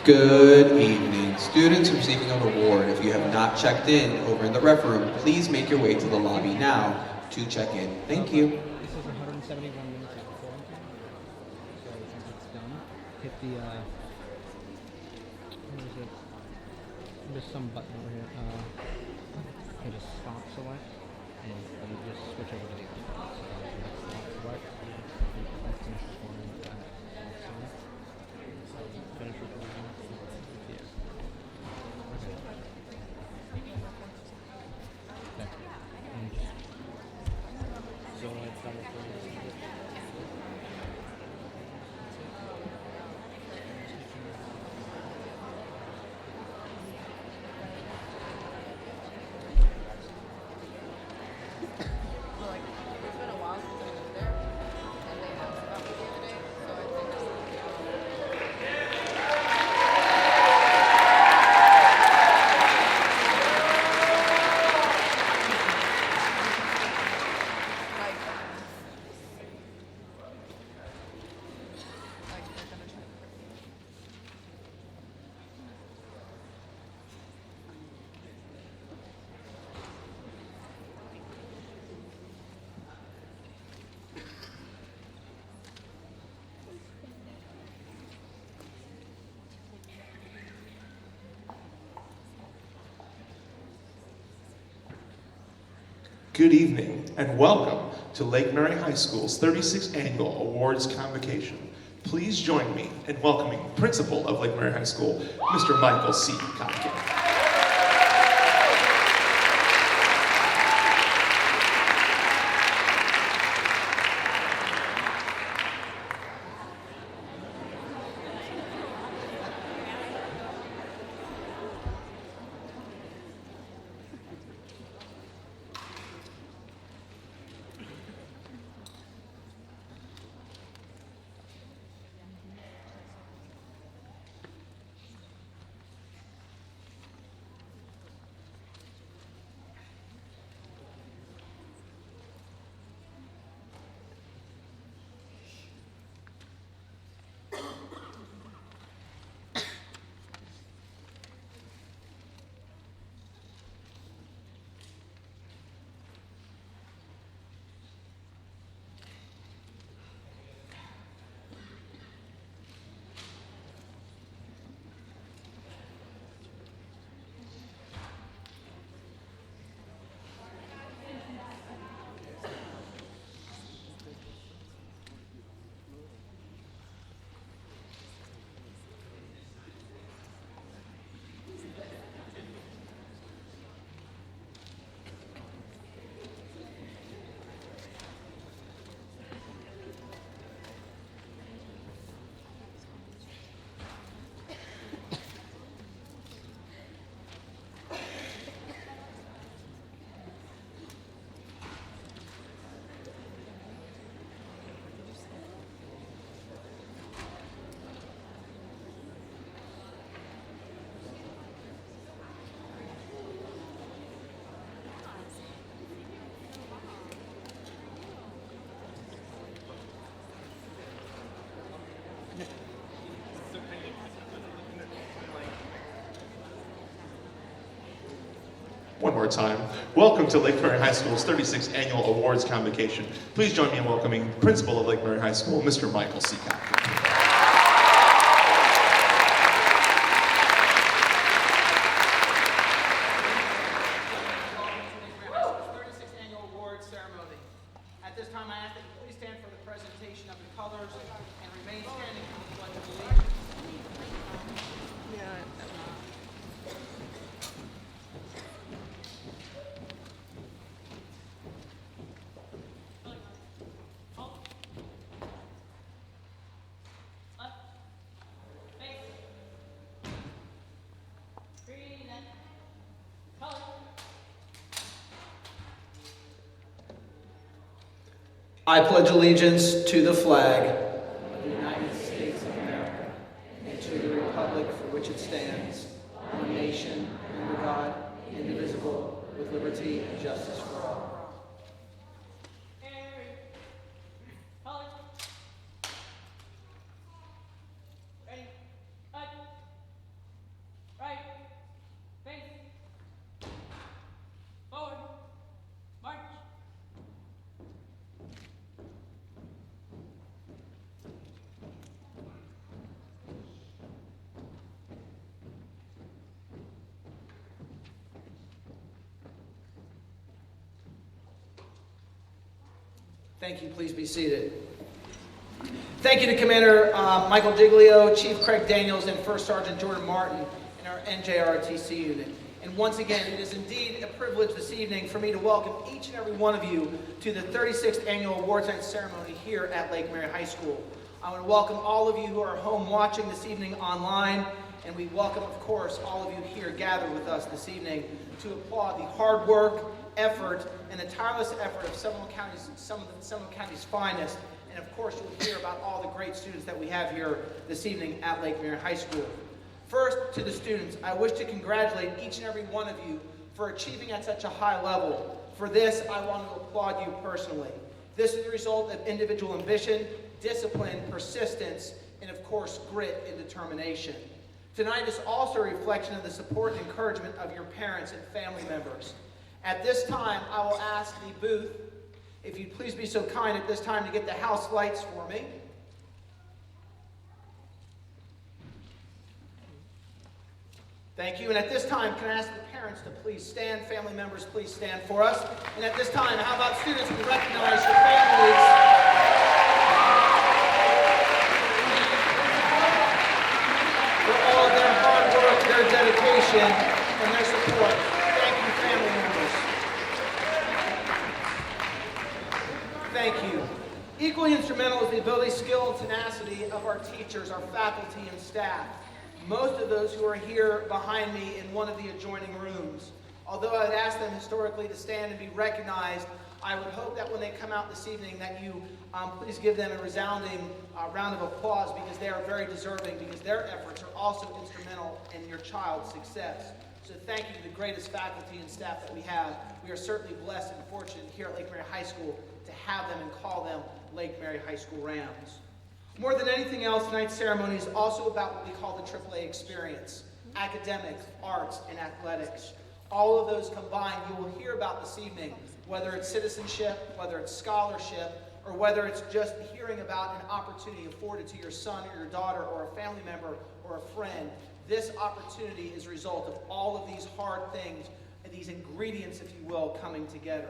Good evening. Students receiving an award, if you have not checked in over in the ref room, please make your way to the lobby now to check in. Thank you. This is 171 minutes of recording time. So once it's done, hit the, where is it? There's some button over here. Hit a stop select, and you just switch over to the other one. So next stop select, let's finish recording at stop select. So finish recording. Yeah. Okay. There. And just so it's done recording. Good evening and welcome to Lake Mary High School's 36th Annual Awards Convocation. Please join me in welcoming Principal of Lake Mary High School, Mr. Michael C. Kopkin. One more time. Welcome to Lake Mary High School's 36th Annual Awards Convocation. Please join me in welcoming Principal of Lake Mary High School, Mr. Michael C. Kopkin. I pledge allegiance to the flag of the United States of America and to the republic for which it stands, one nation, under God, indivisible, with liberty and justice for all. Thank you. Please be seated. Thank you to Commander Michael Giglio, Chief Craig Daniels, and First Sergeant Jordan Martin in our NJROTC unit. And once again, it is indeed a privilege this evening for me to welcome each and every one of you to the 36th Annual Awards Night Ceremony here at Lake Mary High School. I want to welcome all of you who are home watching this evening online, and we welcome, of course, all of you here gathered with us this evening to applaud the hard work, effort, and the tireless effort of Seminole County's finest. And of course, you'll hear about all the great students that we have here this evening at Lake Mary High School. First, to the students, I wish to congratulate each and every one of you for achieving at such a high level. For this, I want to applaud you personally. This is the result of individual ambition, discipline, persistence, and of course, grit and determination. Tonight is also a reflection of the support and encouragement of your parents and family members. At this time, I will ask the booth, if you'd please be so kind at this time to get the house lights for me. Thank you. And at this time, can I ask the parents to please stand? Family members, please stand for us. And at this time, how about students, we recognize your families for all of their hard work, their dedication, and their support. Thank you, family members. Thank you. Equally instrumental is the ability, skill, and tenacity of our teachers, our faculty, and staff. Most of those who are here behind me in one of the adjoining rooms. Although I would ask them historically to stand and be recognized, I would hope that when they come out this evening that you please give them a resounding round of applause, because they are very deserving, because their efforts are also instrumental in your child's success. So thank you to the greatest faculty and staff that we have. We are certainly blessed and fortunate here at Lake Mary High School to have them and call them Lake Mary High School Rams. More than anything else, tonight's ceremony is also about what we call the AAA experience: academics, arts, and athletics. All of those combined you will hear about this evening, whether it's citizenship, whether it's scholarship, or whether it's just hearing about an opportunity afforded to your son or your daughter or a family member or a friend. This opportunity is a result of all of these hard things, and these ingredients, if you will, coming together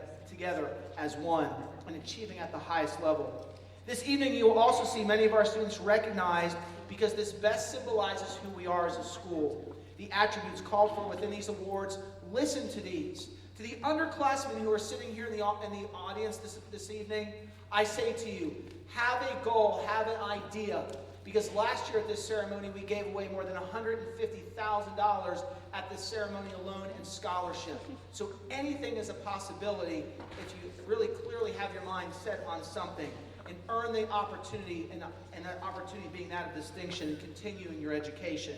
as one and achieving at the highest level. This evening, you will also see many of our students recognized because this best symbolizes who we are as a school. The attributes called for within these awards, listen to these. To the underclassmen who are sitting here in the audience this evening, I say to you, have a goal, have an idea. Because last year at this ceremony, we gave away more than $150,000 at this ceremony alone in scholarship. So anything is a possibility if you really clearly have your mind set on something and earn the opportunity, and that opportunity being that of distinction and continuing your education.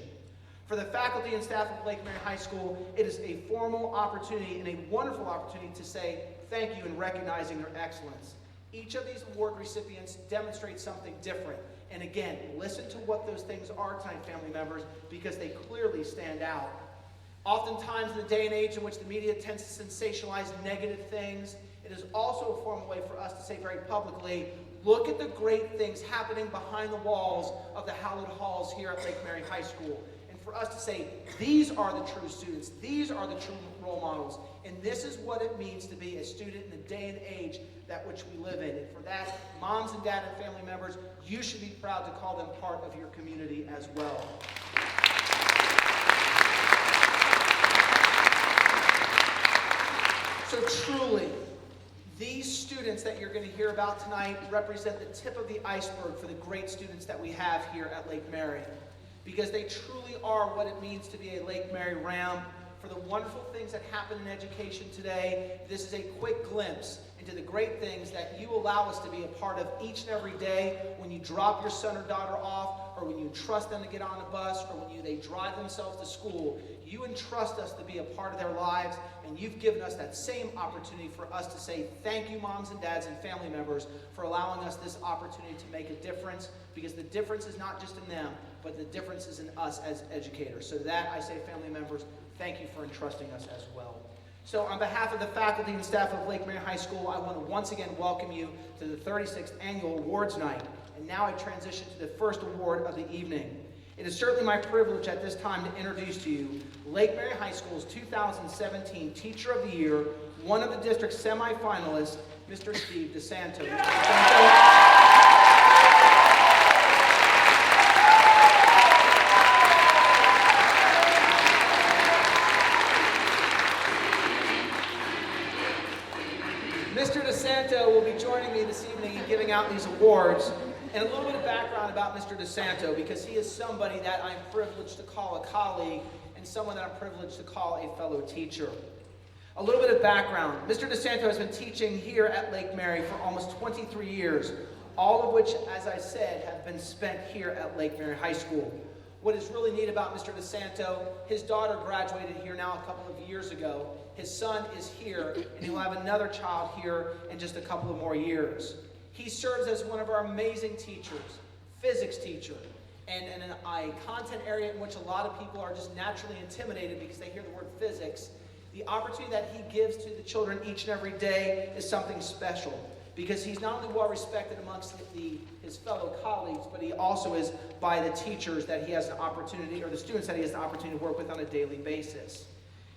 For the faculty and staff of Lake Mary High School, it is a formal opportunity and a wonderful opportunity to say thank you in recognizing their excellence. Each of these award recipients demonstrates something different. And again, listen to what those things are tonight, family members, because they clearly stand out. Oftentimes in the day and age in which the media tends to sensationalize negative things, it is also a formal way for us to say very publicly, look at the great things happening behind the walls of the hallowed halls here at Lake Mary High School. And for us to say, these are the true students, these are the true role models, and this is what it means to be a student in the day and age that which we live in. And for that, moms and dad and family members, you should be proud to call them part of your community as well. So truly, these students that you're going to hear about tonight represent the tip of the iceberg for the great students that we have here at Lake Mary, because they truly are what it means to be a Lake Mary Ram. For the wonderful things that happen in education today, this is a quick glimpse into the great things that you allow us to be a part of each and every day when you drop your son or daughter off, or when you trust them to get on a bus, or when they drive themselves to school. You entrust us to be a part of their lives, and you've given us that same opportunity for us to say thank you, moms and dads and family members, for allowing us this opportunity to make a difference, because the difference is not just in them, but the difference is in us as educators. So that, I say, family members, thank you for entrusting us as well. So on behalf of the faculty and staff of Lake Mary High School, I want to once again welcome you to the 36th Annual Awards Night. And now I transition to the first award of the evening. It is certainly my privilege at this time to introduce to you Lake Mary High School's 2017 Teacher of the Year, one of the district's semifinalists, Mr. Steve DeSanto. Mr. DeSanto will be joining me this evening in giving out these awards. And a little bit of background about Mr. DeSanto, because he is somebody that I'm privileged to call a colleague and someone that I'm privileged to call a fellow teacher. A little bit of background. Mr. DeSanto has been teaching here at Lake Mary for almost 23 years, all of which, as I said, have been spent here at Lake Mary High School. What is really neat about Mr. DeSanto, his daughter graduated here now a couple of years ago. His son is here, and he will have another child here in just a couple of more years. He serves as one of our amazing teachers, physics teacher, and in a content area in which a lot of people are just naturally intimidated because they hear the word physics. The opportunity that he gives to the children each and every day is something special, because he's not only well respected amongst his fellow colleagues, but he also is by the teachers that he has an opportunity, or the students that he has the opportunity to work with on a daily basis.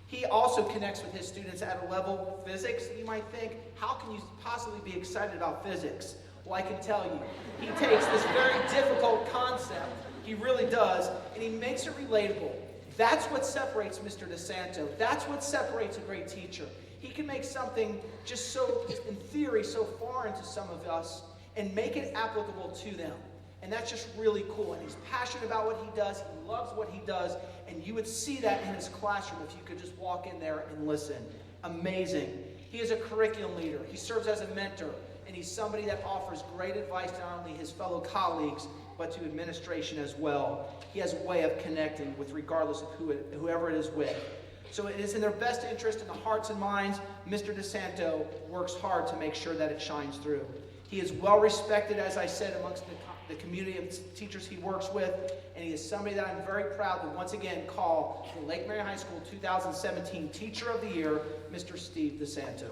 He also connects with his students at a level of physics that you might think, how can you possibly be excited about physics? Well, I can tell you, he takes this very difficult concept, he really does, and he makes it relatable. That's what separates Mr. DeSanto. That's what separates a great teacher. He can make something just so, in theory, so foreign to some of us and make it applicable to them. And that's just really cool. And he's passionate about what he does. He loves what he does. And you would see that in his classroom if you could just walk in there and listen. Amazing. He is a curriculum leader. He serves as a mentor. And he's somebody that offers great advice to not only his fellow colleagues, but to administration as well. He has a way of connecting with regardless of whoever it is with. So it is in their best interest, in the hearts and minds. Mr. DeSanto works hard to make sure that it shines through. He is well respected, as I said, amongst the community of teachers he works with, and he is somebody that I'm very proud to once again call the Lake Mary High School 2017 Teacher of the Year, Mr. Steve DeSanto.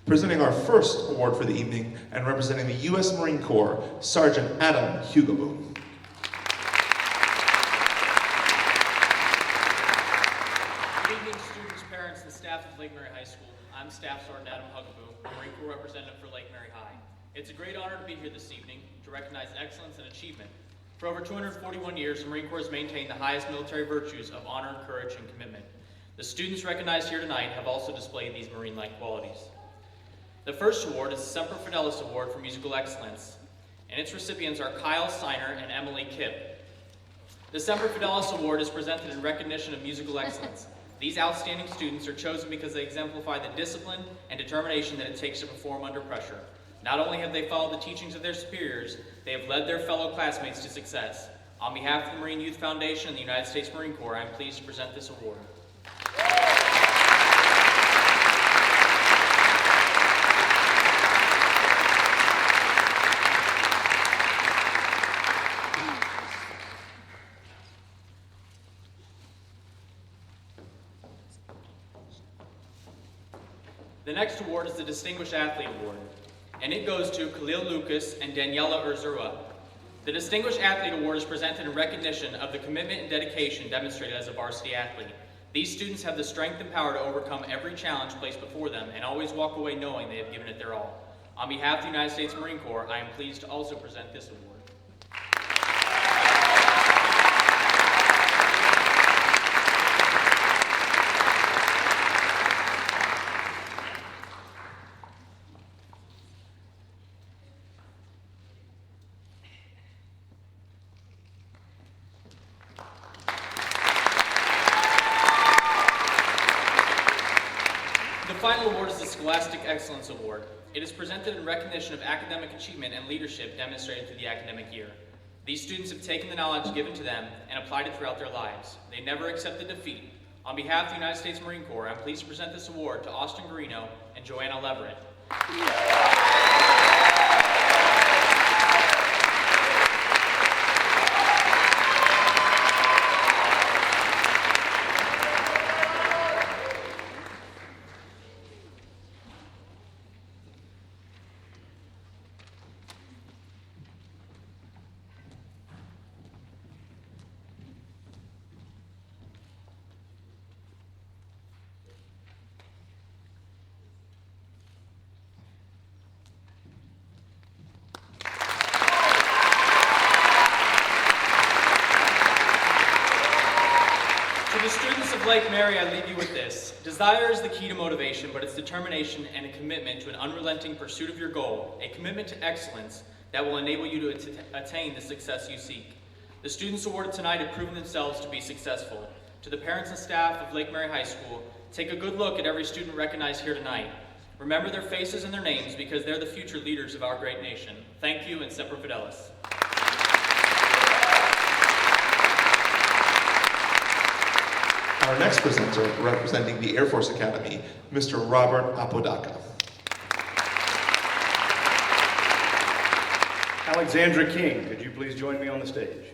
Presenting our first award for the evening and representing the U.S. Marine Corps, Sergeant Adam Hugoboom. Good evening, students, parents, and staff of Lake Mary High School. I'm Staff Sergeant Adam Hugoboom, Marine Corps representative for Lake Mary High. It's a great honor to be here this evening to recognize excellence and achievement. For over 241 years, the Marine Corps has maintained the highest military virtues of honor, courage, and commitment. The students recognized here tonight have also displayed these Marine-like qualities. The first award is the Semper Fidelis Award for Musical Excellence, and its recipients are Kyle Steiner and Emily Kipp. The Semper Fidelis Award is presented in recognition of musical excellence. These outstanding students are chosen because they exemplify the discipline and determination that it takes to perform under pressure. Not only have they followed the teachings of their superiors, they have led their fellow classmates to success. On behalf of the Marine Youth Foundation and the United States Marine Corps, I am pleased to present this award. The next award is the Distinguished Athlete Award, and it goes to Khalil Lucas and Daniela Urzura. The Distinguished Athlete Award is presented in recognition of the commitment and dedication demonstrated as a varsity athlete. These students have the strength and power to overcome every challenge placed before them and always walk away knowing they have given it their all. On behalf of the United States Marine Corps, I am pleased to also present this award. The final award is the Scholastic Excellence Award. It is presented in recognition of academic achievement and leadership demonstrated through the academic year. These students have taken the knowledge given to them and applied it throughout their lives. They never accepted defeat. On behalf of the United States Marine Corps, I'm pleased to present this award to Austin Garino and Joanna Leverett. Lake Mary, I leave you with this. Desire is the key to motivation, but it's determination and a commitment to an unrelenting pursuit of your goal, a commitment to excellence that will enable you to attain the success you seek. The students awarded tonight have proven themselves to be successful. To the parents and staff of Lake Mary High School, take a good look at every student recognized here tonight. Remember their faces and their names because they're the future leaders of our great nation. Thank you and Semper Fidelis. Our next presenter, representing the Air Force Academy, Mr. Robert Apodaca. Alexandra King, could you please join me on the stage?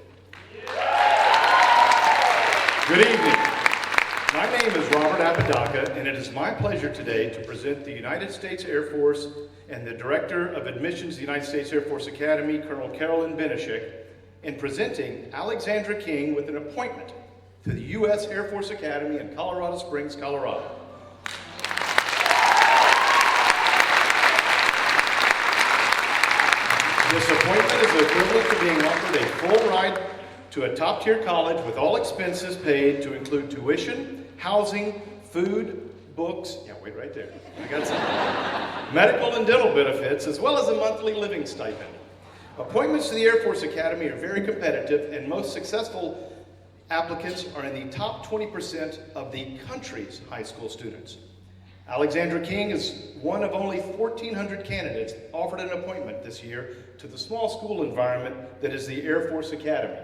Good evening. My name is Robert Apodaca, and it is my pleasure today to present the United States Air Force and the Director of Admissions of the United States Air Force Academy, Colonel Carolyn Benishik, in presenting Alexandra King with an appointment to the U.S. Air Force Academy in Colorado Springs, Colorado. This appointment is equivalent to being offered a full ride to a top-tier college with all expenses paid to include tuition, housing, food, books, yeah, wait right there, I got some, medical and dental benefits, as well as a monthly living stipend. Appointments to the Air Force Academy are very competitive, and most successful applicants are in the top 20% of the country's high school students. Alexandra King is one of only 1,400 candidates offered an appointment this year to the small school environment that is the Air Force Academy.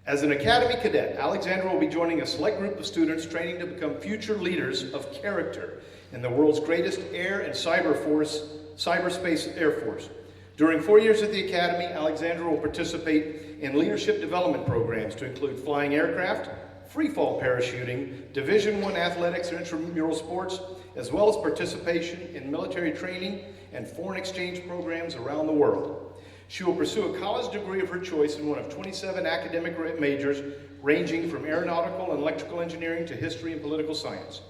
As an Academy cadet, Alexandra will be joining a select group of students training to become future leaders of character in the world's greatest air and cyberspace Air Force. During 4 years at the Academy, Alexandra will participate in leadership development programs to include flying aircraft, free-fall parachuting, Division I athletics and intramural sports, as well as participation in military training and foreign exchange programs around the world. She will pursue a college degree of her choice in one of 27 academic majors, ranging from aeronautical and electrical engineering to history and political science.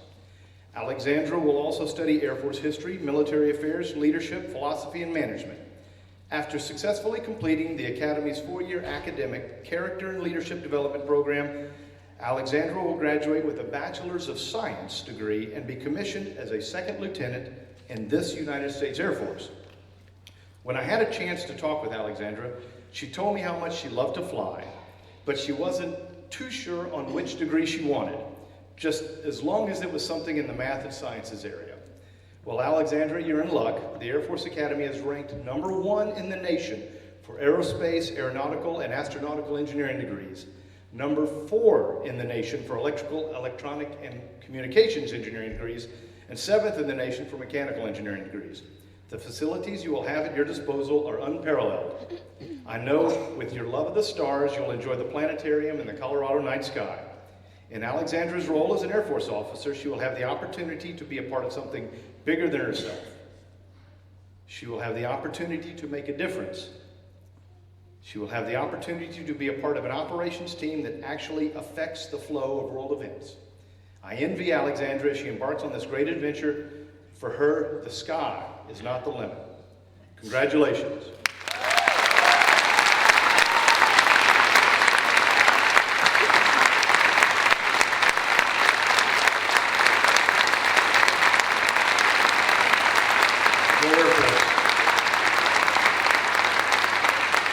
Alexandra will also study Air Force history, military affairs, leadership, philosophy, and management. After successfully completing the Academy's 4-year academic character and leadership development program, Alexandra will graduate with a Bachelor's of Science degree and be commissioned as a second lieutenant in this United States Air Force. When I had a chance to talk with Alexandra, she told me how much she loved to fly, but she wasn't too sure on which degree she wanted, just as long as it was something in the math and sciences area. Well, Alexandra, you're in luck. The Air Force Academy is ranked #1 in the nation for aerospace, aeronautical, and astronautical engineering degrees, #4 in the nation for electrical, electronic, and communications engineering degrees, and 7th in the nation for mechanical engineering degrees. The facilities you will have at your disposal are unparalleled. I know with your love of the stars, you'll enjoy the planetarium and the Colorado night sky. In Alexandra's role as an Air Force officer, she will have the opportunity to be a part of something bigger than herself. She will have the opportunity to make a difference. She will have the opportunity to be a part of an operations team that actually affects the flow of world events. I envy Alexandra as she embarks on this great adventure. For her, the sky is not the limit. Congratulations.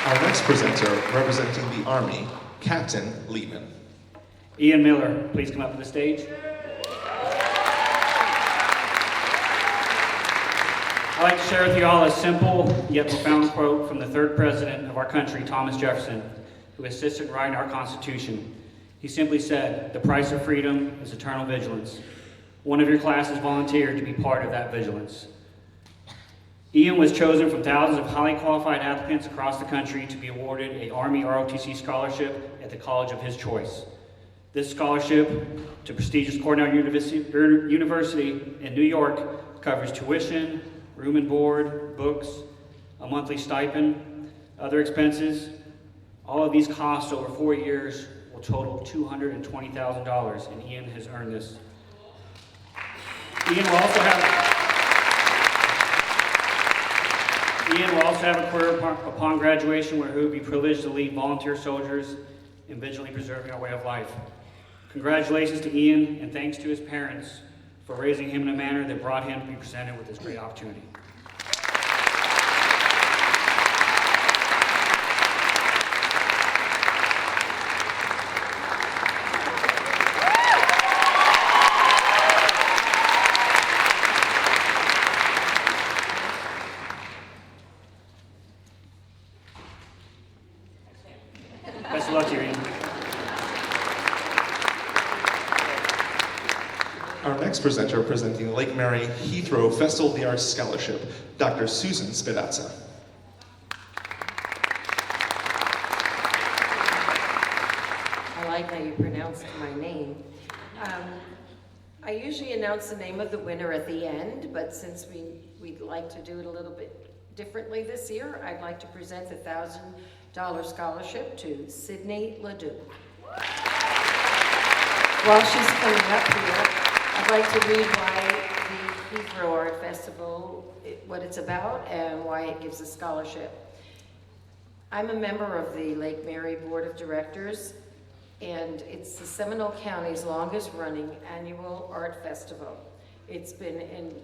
Our next presenter, representing the Army, Captain Lehman. Ian Miller, please come up to the stage. I'd like to share with you all a simple yet profound quote from the third president of our country, Thomas Jefferson, who assisted in writing our Constitution. He simply said, "The price of freedom is eternal vigilance." One of your classes volunteered to be part of that vigilance. Ian was chosen from thousands of highly qualified applicants across the country to be awarded an Army ROTC scholarship at the college of his choice. This scholarship to prestigious Cornell University in New York covers tuition, room and board, books, a monthly stipend, other expenses. All of these costs over 4 years will total $220,000, and Ian has earned this. Ian will also have a career upon graduation where he will be privileged to lead volunteer soldiers in vigilantly preserving our way of life. Congratulations to Ian, and thanks to his parents for raising him in a manner that brought him to be presented with this great opportunity. Best of luck to you, Ian. Our next presenter presenting the Lake Mary Heathrow Festival of the Arts Scholarship, Dr. Susan Spedazza. I like how you pronounced my name. I usually announce the name of the winner at the end, but since we'd like to do it a little bit differently this year, I'd like to present the $1,000 scholarship to Sydney Ledoux. While she's coming up here, I'd like to read why the Heathrow Art Festival, what it's about, and why it gives a scholarship. I'm a member of the Lake Mary Board of Directors, and it's the Seminole County's longest running annual art festival. It's been in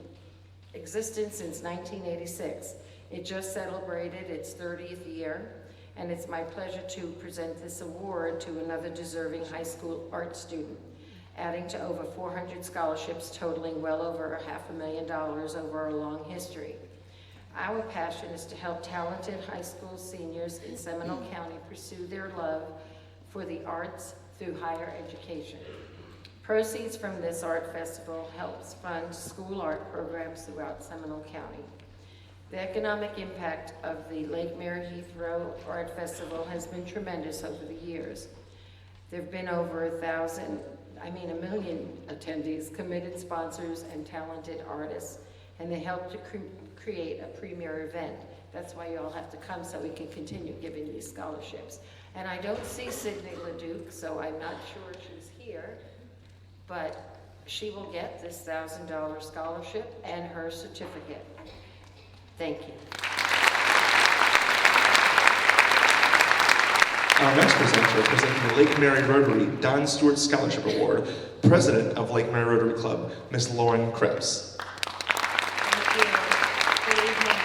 existence since 1986. It just celebrated its 30th year, and it's my pleasure to present this award to another deserving high school art student, adding to over 400 scholarships totaling well over $500,000 over a long history. Our passion is to help talented high school seniors in Seminole County pursue their love for the arts through higher education. Proceeds from this art festival helps fund school art programs throughout Seminole County. The economic impact of the Lake Mary Heathrow Art Festival has been tremendous over the years. There have been over a million attendees, committed sponsors, and talented artists, and they help to create a premier event. That's why you all have to come, so we can continue giving these scholarships. And I don't see Sydney Ledoux, so I'm not sure she's here, but she will get this $1,000 scholarship and her certificate. Thank you. Our next presenter presenting the Lake Mary Rotary Don Stewart Scholarship Award, President of Lake Mary Rotary Club, Ms. Lauren Krebs. Thank you. Good evening.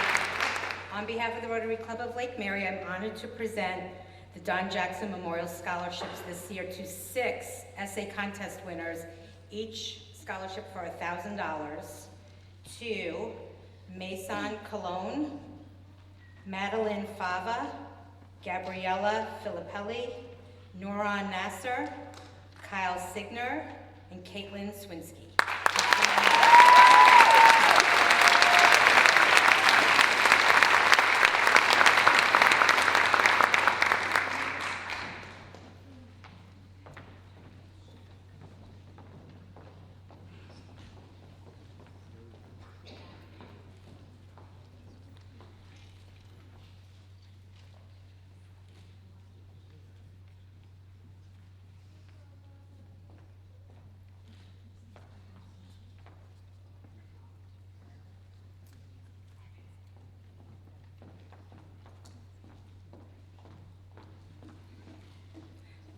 On behalf of the Rotary Club of Lake Mary, I'm honored to present the Don Jackson Memorial Scholarships this year to 6 essay contest winners, each scholarship for $1,000, to Mason Colon, Madeline Fava, Gabriella Filippelli, Nuran Nasser, Kyle Signer, and Caitlin Swinsky.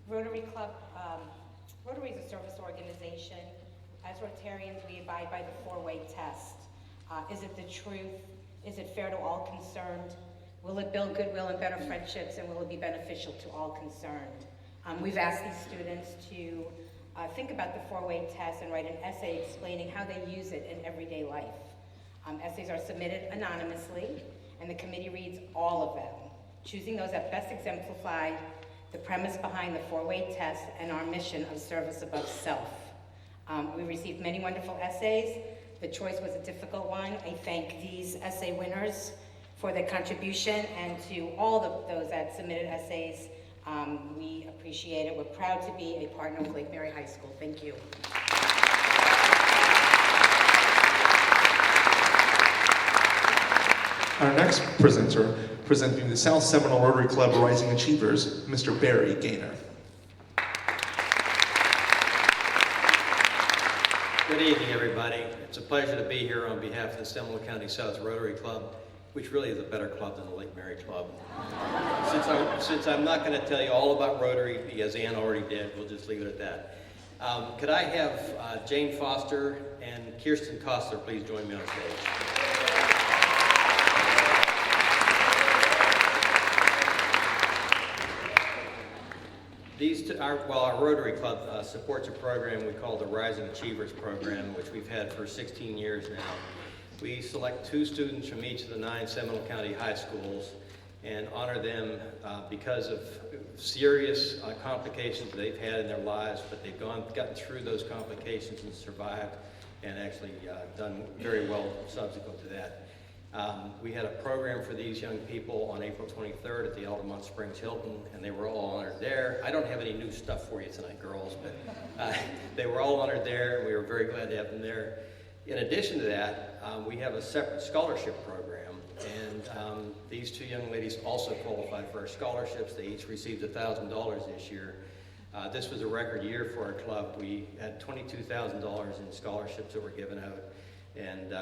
Rotary Club, Rotary is a service organization. As Rotarians, we abide by the 4-way test. Is it the truth? Is it fair to all concerned? Will it build goodwill and better friendships, and will it be beneficial to all concerned? We've asked these students to think about the 4-way test and write an essay explaining how they use it in everyday life. Essays are submitted anonymously, and the committee reads all of them, choosing those that best exemplify the premise behind the 4-way test and our mission of service above self. We received many wonderful essays. The choice was a difficult one. I thank these essay winners for their contribution, and to all those that submitted essays, we appreciate it. We're proud to be a partner with Lake Mary High School. Thank you. Our next presenter presenting the South Seminole Rotary Club Rising Achievers, Mr. Barry Gaynor. Good evening, everybody. It's a pleasure to be here on behalf of the Seminole County South Rotary Club, which really is a better club than the Lake Mary Club. Since I'm not going to tell you all about Rotary, because Ann already did, we'll just leave it at that. Could I have Jane Foster and Kirsten Kostler please join me on stage? Our Rotary Club supports a program we call the Rising Achievers Program, which we've had for 16 years now. We select 2 students from each of the 9 Seminole County high schools and honor them because of serious complications they've had in their lives, but they've gotten through those complications and survived, and actually done very well subsequent to that. We had a program for these young people on April 23rd at the Altamont Springs Hilton, and they were all honored there. I don't have any new stuff for you tonight, girls, but they were all honored there, and we were very glad to have them there. In addition to that, we have a separate scholarship program, and these 2 young ladies also qualified for our scholarships. They each received $1,000 this year. This was a record year for our club. We had $22,000 in scholarships that were given out, and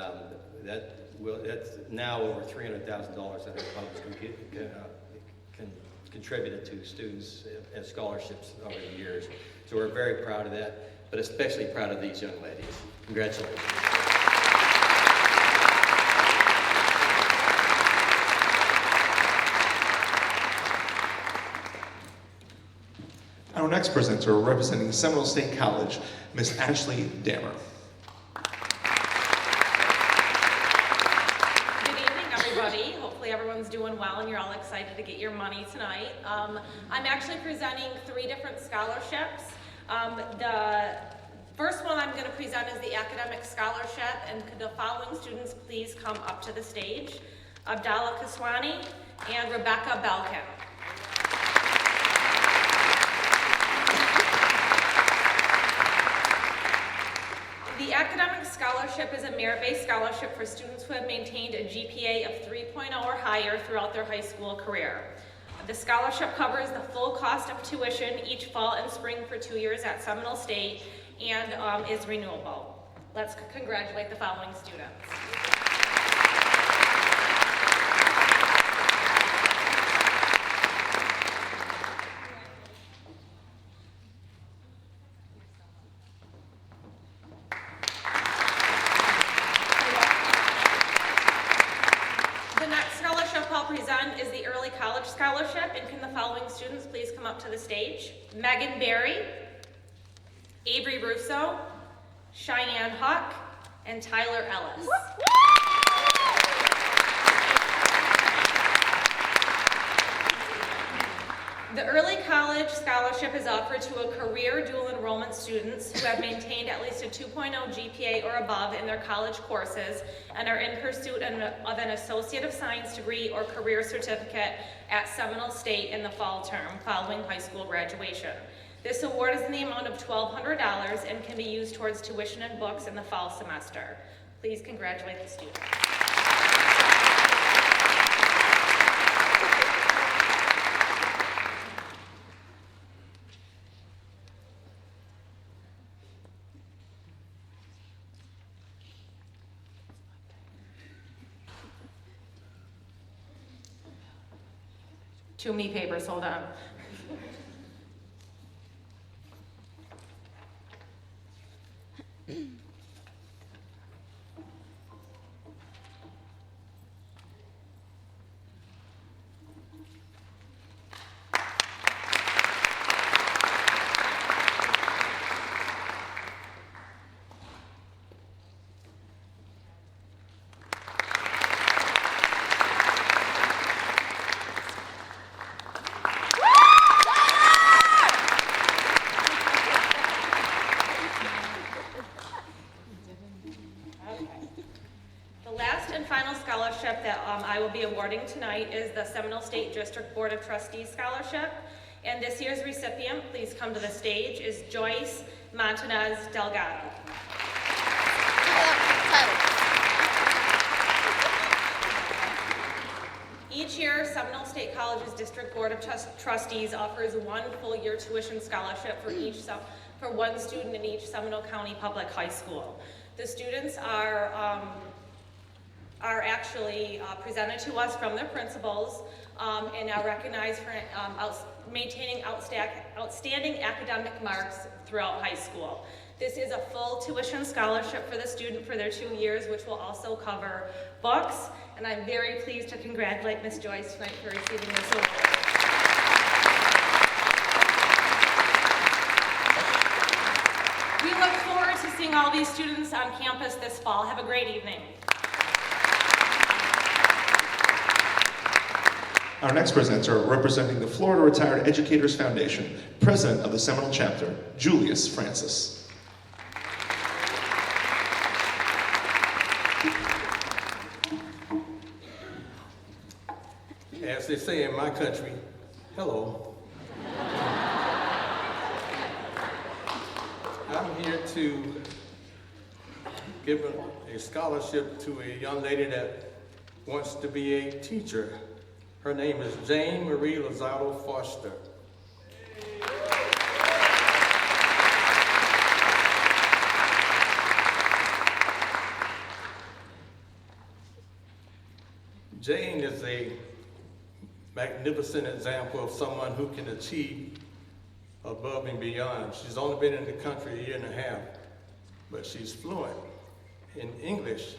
that's now over $300,000 that our club has contributed to students as scholarships over the years. So we're very proud of that, but especially proud of these young ladies. Congratulations. Our next presenter, representing Seminole State College, Miss Ashley Dammer. Good evening, everybody. Hopefully everyone's doing well and you're all excited to get your money tonight. I'm actually presenting 3 different scholarships. The first one I'm going to present is the academic scholarship, and could the following students please come up to the stage? Abdallah Kaswani and Rebecca Belkin. The academic scholarship is a merit-based scholarship for students who have maintained a GPA of 3.0 or higher throughout their high school career. The scholarship covers the full cost of tuition each fall and spring for 2 years at Seminole State and is renewable. Let's congratulate the following students. Is the Early College Scholarship, and can the following students please come up to the stage? Megan Berry, Avery Russo, Cheyenne Huck, and Tyler Ellis. The Early College Scholarship is offered to a career dual enrollment students who have maintained at least a 2.0 GPA or above in their college courses and are in pursuit of an Associate of Science degree or career certificate at Seminole State in the fall term following high school graduation. This award is in the amount of $1,200 and can be used towards tuition and books in the fall semester. Please congratulate the students. Too many papers, hold on. That I will be awarding tonight is the Seminole State District Board of Trustees Scholarship. And this year's recipient, please come to the stage, is Joyce Montanez Delgado. Each year, Seminole State College's District Board of Trustees offers one full-year tuition scholarship for one student in each Seminole County Public High School. The students are actually presented to us from their principals and are recognized for maintaining outstanding academic marks throughout high school. This is a full tuition scholarship for the student for their 2 years, which will also cover books, and I'm very pleased to congratulate Ms. Joyce tonight for receiving this award. We look forward to seeing all these students on campus this fall. Have a great evening. Our next presenter, representing the Florida Retired Educators Foundation, President of the Seminole Chapter, Julius Francis. As they say in my country, hello. I'm here to give a scholarship to a young lady that wants to be a teacher. Her name is Jane Marie Lozado Foster. Jane is a magnificent example of someone who can achieve above and beyond. She's only been in the country a year and a half, but she's fluent in English.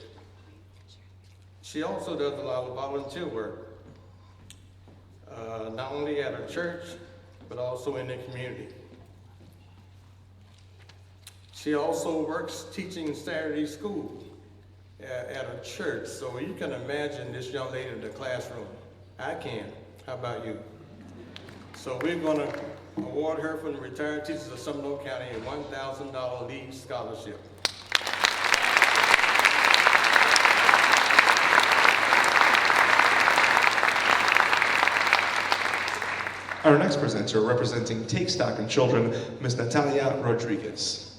She also does a lot of volunteer work, not only at her church, but also in the community. She also works teaching Saturday school at her church, so you can imagine this young lady in the classroom. I can. How about you? So we're going to award her from the Retired Teachers of Seminole County a $1,000 leave scholarship. Our next presenter, representing Take Stock in Children, Ms. Natalia Rodriguez.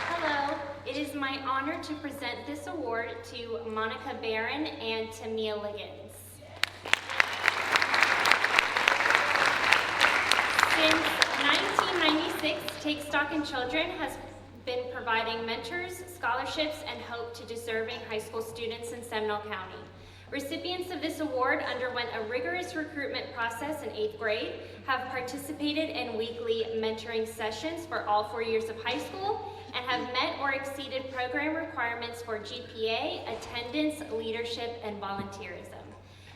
Hello, it is my honor to present this award to Monica Barron and Tamia Liggins. Since 1996, Take Stock in Children has been providing mentors, scholarships, and hope to deserving high school students in Seminole County. Recipients of this award underwent a rigorous recruitment process in 8th grade, have participated in weekly mentoring sessions for all 4 years of high school, and have met or exceeded program requirements for GPA, attendance, leadership, and volunteerism.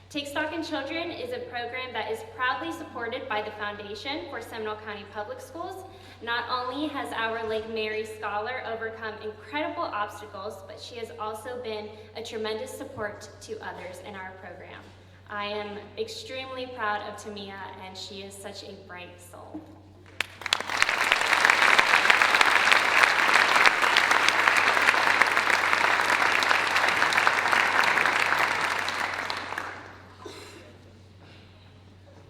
Take Stock in Children is a program that is proudly supported by the Foundation for Seminole County Public Schools. Not only has our Lake Mary scholar overcome incredible obstacles, but she has also been a tremendous support to others in our program. I am extremely proud of Tamia, and she is such a bright soul.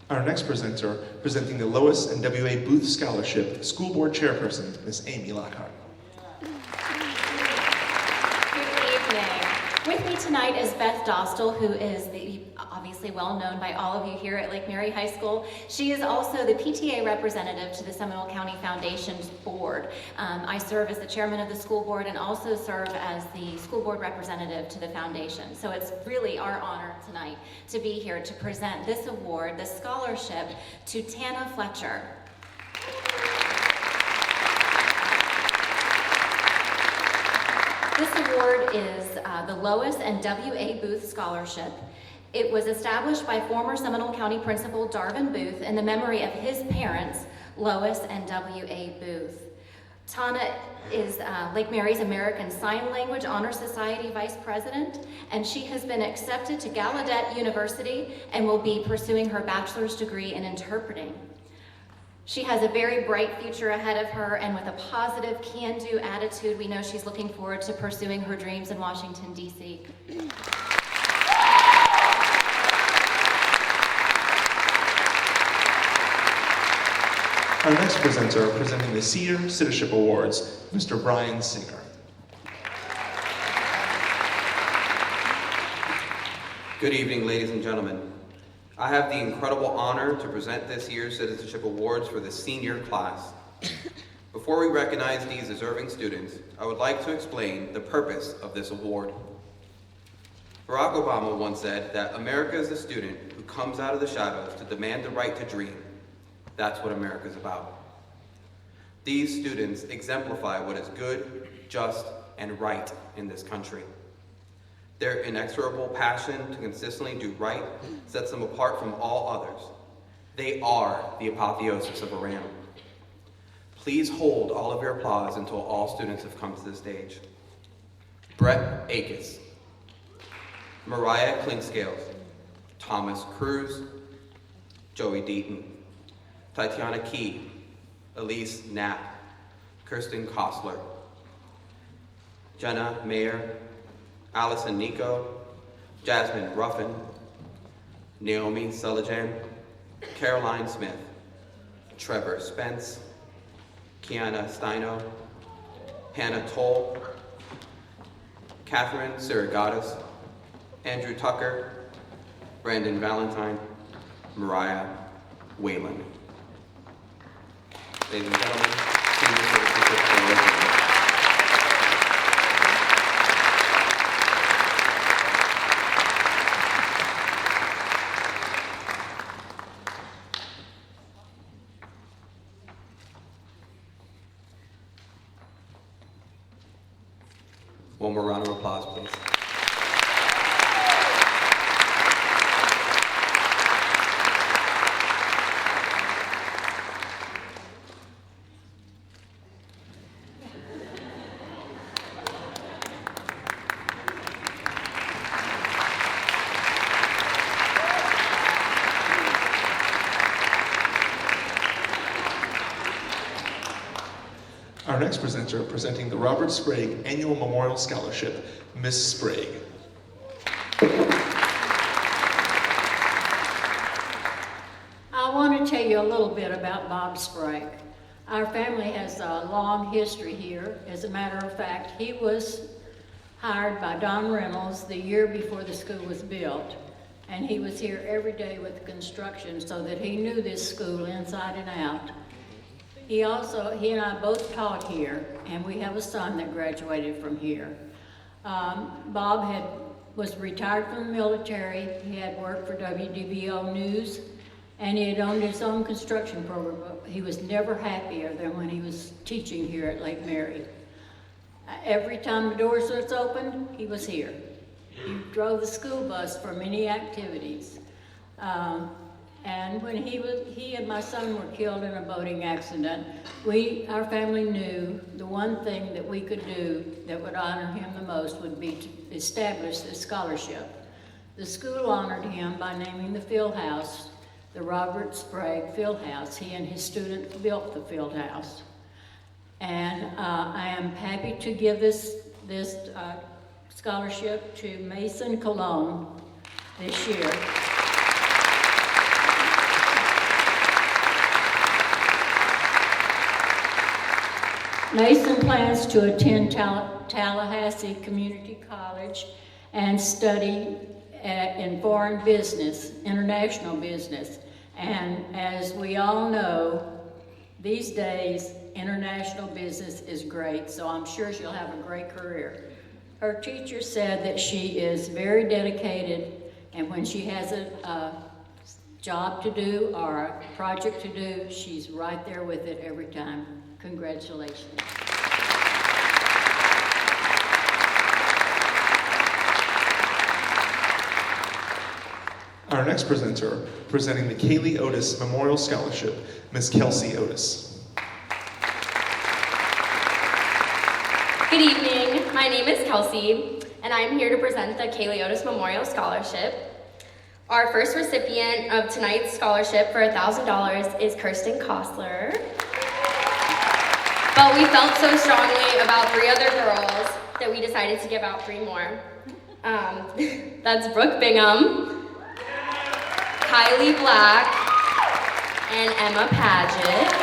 Our next presenter, presenting the Lois and W.A. Booth Scholarship, School Board Chairperson, Ms. Amy Lockhart. Good evening. With me tonight is Beth Dostal, who is obviously well known by all of you here at Lake Mary High School. She is also the PTA representative to the Seminole County Foundation's board. I serve as the chairman of the school board and also serve as the school board representative to the foundation. So it's really our honor tonight to be here to present this award, this scholarship, to Tana Fletcher. This award is the Lois and W.A. Booth Scholarship. It was established by former Seminole County Principal Darvin Booth in the memory of his parents, Lois and W.A. Booth. Tana is Lake Mary's American Sign Language Honor Society Vice President, and she has been accepted to Gallaudet University and will be pursuing her bachelor's degree in interpreting. She has a very bright future ahead of her, and with a positive, can-do attitude, we know she's looking forward to pursuing her dreams in Washington, D.C. Our next presenter, presenting the Senior Citizenship Awards, Mr. Brian Singer. Good evening, ladies and gentlemen. I have the incredible honor to present this year's Citizenship Awards for the senior class. Before we recognize these deserving students, I would like to explain the purpose of this award. Barack Obama once said that America is a student who comes out of the shadows to demand the right to dream. That's what America's about. These students exemplify what is good, just, and right in this country. Their inexorable passion to consistently do right sets them apart from all others. They are the apotheosis of Iran. Please hold all of your applause until all students have come to the stage. Brett Akis, Mariah Klingscales, Thomas Cruz, Joey Deaton, Tatiana Key, Elise Knapp, Kirsten Kostler, Jenna Mayer, Allison Nico, Jasmine Ruffin, Naomi Selijan, Caroline Smith, Trevor Spence, Kiana Steino, Hannah Toll, Catherine Sirigatis, Andrew Tucker, Brandon Valentine, Mariah Whalen. Ladies and gentlemen, senior citizenship award. One more round of applause, please. Our next presenter, presenting the Robert Sprague Annual Memorial Scholarship, Miss Sprague. I want to tell you a little bit about Bob Sprague. Our family has a long history here. As a matter of fact, he was hired by Don Reynolds the year before the school was built, and he was here every day with the construction so that he knew this school inside and out. He and I both taught here, and we have a son that graduated from here. Bob was retired from the military. He had worked for WDBO News, and he had owned his own construction program, but he was never happier than when he was teaching here at Lake Mary. Every time the doors was opened, he was here. He drove the school bus for many activities. And when he and my son were killed in a boating accident, our family knew the one thing that we could do that would honor him the most would be to establish this scholarship. The school honored him by naming the field house the Robert Sprague Field House. He and his students built the field house. And I am happy to give this scholarship to Mason Cologne this year. Mason plans to attend Tallahassee Community College and study in foreign business, international business. And as we all know, these days, international business is great, so I'm sure she'll have a great career. Her teacher said that she is very dedicated, and when she has a job to do or a project to do, she's right there with it every time. Congratulations. Our next presenter, presenting the Kaylee Otis Memorial Scholarship, Ms. Kelsey Otis. Good evening, my name is Kelsey, and I'm here to present the Kaylee Otis Memorial Scholarship. Our first recipient of tonight's scholarship for $1,000 is Kirsten Kostler. But we felt so strongly about 3 other girls that we decided to give out 3 more. That's Brooke Bingham, Kylie Black, and Emma Paget.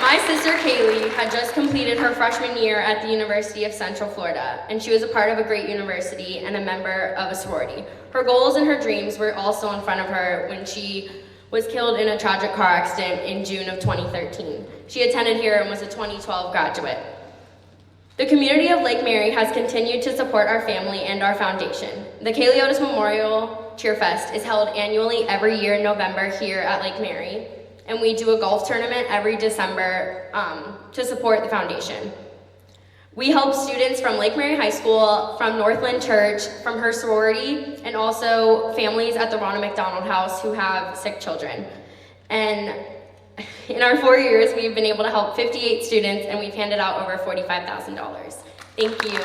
My sister Kaylee had just completed her freshman year at the University of Central Florida, and she was a part of a great university and a member of a sorority. Her goals and her dreams were also in front of her when she was killed in a tragic car accident in June of 2013. She attended here and was a 2012 graduate. The community of Lake Mary has continued to support our family and our foundation. The Kaylee Otis Memorial Cheerfest is held annually every year in November here at Lake Mary, and we do a golf tournament every December to support the foundation. We help students from Lake Mary High School, from Northland Church, from her sorority, and also families at the Ronald McDonald House who have sick children. And in our 4 years, we've been able to help 58 students, and we've handed out over $45,000. Thank you.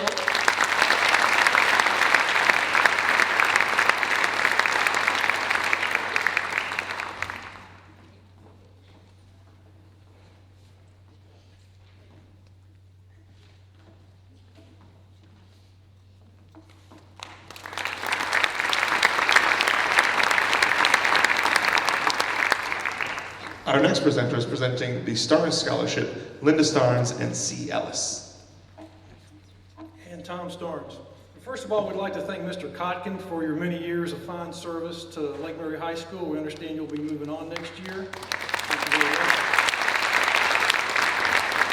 Our next presenter is presenting the Starnes Scholarship, Linda Starnes and C. Ellis. And Tom Starnes. First of all, we'd like to thank Mr. Kotkin for your many years of fine service to Lake Mary High School. We understand you'll be moving on next year. Thank you very much.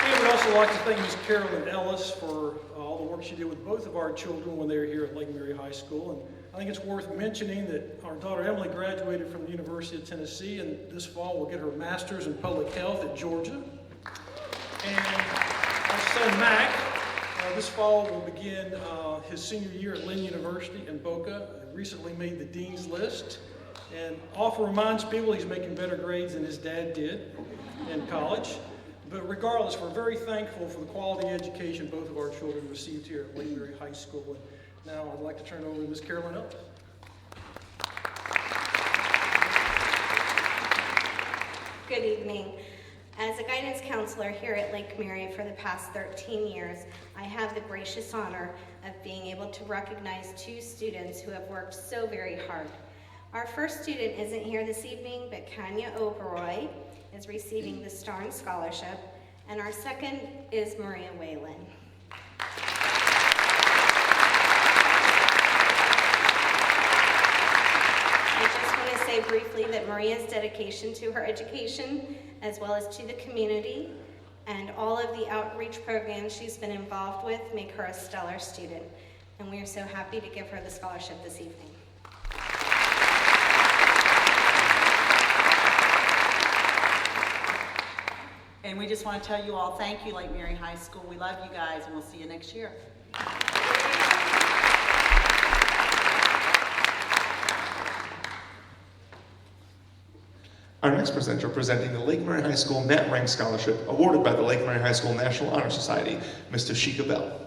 And we'd also like to thank Ms. Carolyn Ellis for all the work she did with both of our children when they were here at Lake Mary High School. And I think it's worth mentioning that our daughter Emily graduated from the University of Tennessee, and this fall will get her master's in public health at Georgia. And our son Mac, this fall will begin his senior year at Lynn University in Boca. Recently made the dean's list, and often reminds people he's making better grades than his dad did in college. But regardless, we're very thankful for the quality education both of our children received here at Lake Mary High School. And now I'd like to turn it over to Ms. Carolyn Ellis. Good evening. As a guidance counselor here at Lake Mary for the past 13 years, I have the gracious honor of being able to recognize two students who have worked so very hard. Our first student isn't here this evening, but Kanya Oberoi is receiving the Starnes Scholarship, and our second is Maria Whalen. I just want to say briefly that Maria's dedication to her education, as well as to the community, and all of the outreach programs she's been involved with make her a stellar student. And we are so happy to give her the scholarship this evening. And we just want to tell you all, thank you, Lake Mary High School. We love you guys, and we'll see you next year. Our next presenter presenting the Lake Mary High School Net Rank Scholarship awarded by the Lake Mary High School National Honor Society, Mr. Sheikha Bell.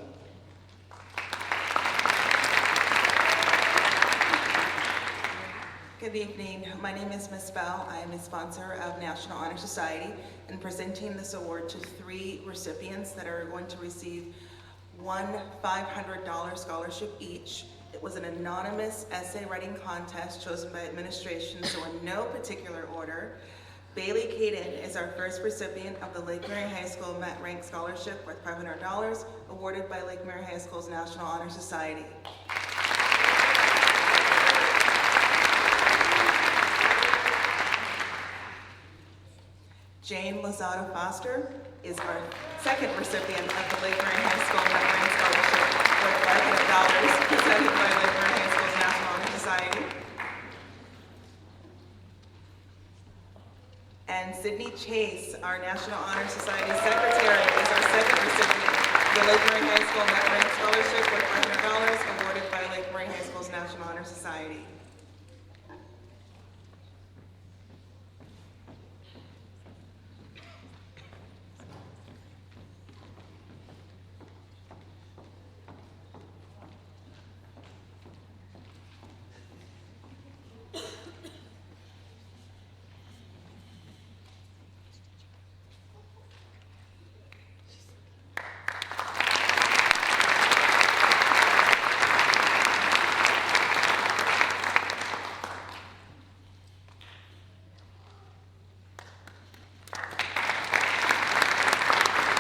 Good evening. My name is Ms. Bell. I am a sponsor of National Honor Society and presenting this award to 3 recipients that are going to receive one $500 scholarship each. It was an anonymous essay writing contest chosen by administration, so in no particular order. Bailey Caden is our first recipient of the Lake Mary High School Met Rank Scholarship worth $500, awarded by Lake Mary High School's National Honor Society. Jane Lozado Foster is our second recipient of the Lake Mary High School Met Rank Scholarship worth $500, presented by Lake Mary High School's National Honor Society. And Sydney Chase, our National Honor Society Secretary, is our second recipient of the Lake Mary High School Met Rank Scholarship worth $500, awarded by Lake Mary High School's National Honor Society.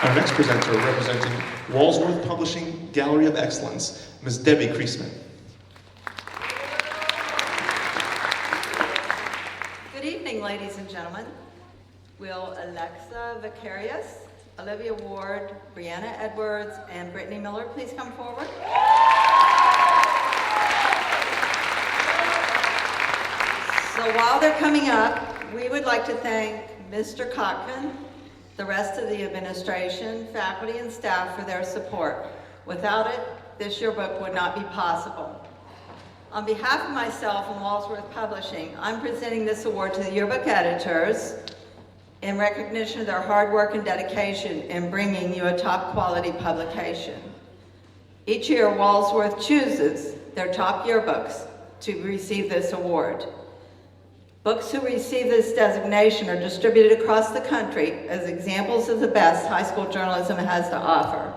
Our next presenter representing Walsworth Publishing Gallery of Excellence, Ms. Debbie Kreisman. Good evening, ladies and gentlemen. Will Alexa Vicarious Olivia Ward, Brianna Edwards, and Brittany Miller, please come forward. So while they're coming up, we would like to thank Mr. Cochran, the rest of the administration, faculty, and staff for their support. Without it, this yearbook would not be possible. On behalf of myself and Walsworth Publishing, I'm presenting this award to the yearbook editors in recognition of their hard work and dedication in bringing you a top quality publication. Each year, Walsworth chooses their top yearbooks to receive this award. Books who receive this designation are distributed across the country as examples of the best high school journalism has to offer.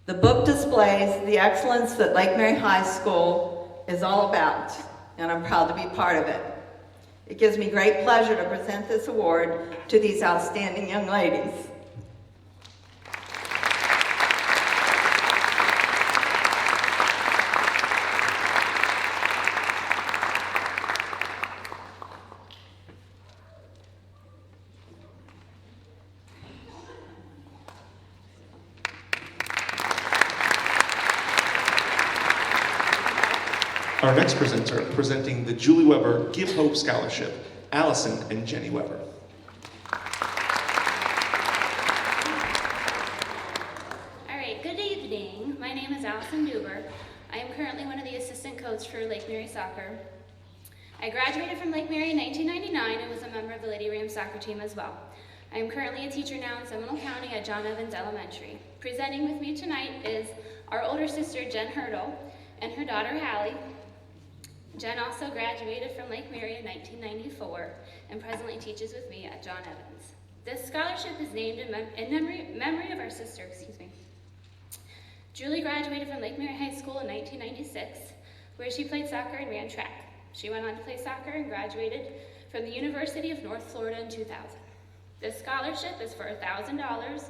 The book displays the excellence that Lake Mary High School is all about, and I'm proud to be part of it. It gives me great pleasure to present this award to these outstanding young ladies. Our next presenter, presenting the Julie Weber Give Hope Scholarship, Allison and Jenny Weber. All right, good evening. My name is Allison Duber. I am currently one of the assistant coaches for Lake Mary Soccer. I graduated from Lake Mary in 1999 and was a member of the Lady Rams soccer team as well. I am currently a teacher now in Seminole County at John Evans Elementary. Presenting with me tonight is our older sister, Jen Hurdle, and her daughter, Hallie. Jen also graduated from Lake Mary in 1994 and presently teaches with me at John Evans. This scholarship is named in memory of our sister, Julie graduated from Lake Mary High School in 1996, where she played soccer and ran track. She went on to play soccer and graduated from the University of North Florida in 2000. This scholarship is for $1,000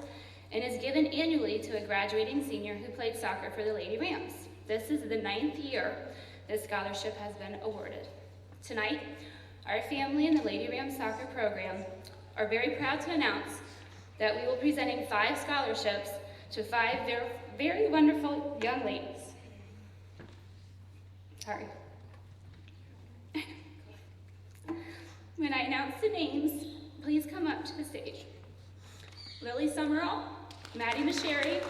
and is given annually to a graduating senior who played soccer for the Lady Rams. This is the 9th year this scholarship has been awarded. Tonight, our family and the Lady Rams soccer program are very proud to announce that we will be presenting 5 scholarships to 5 very wonderful young ladies. Sorry. When I announce the names, please come up to the stage. Lily Summerall, Maddie Masheri,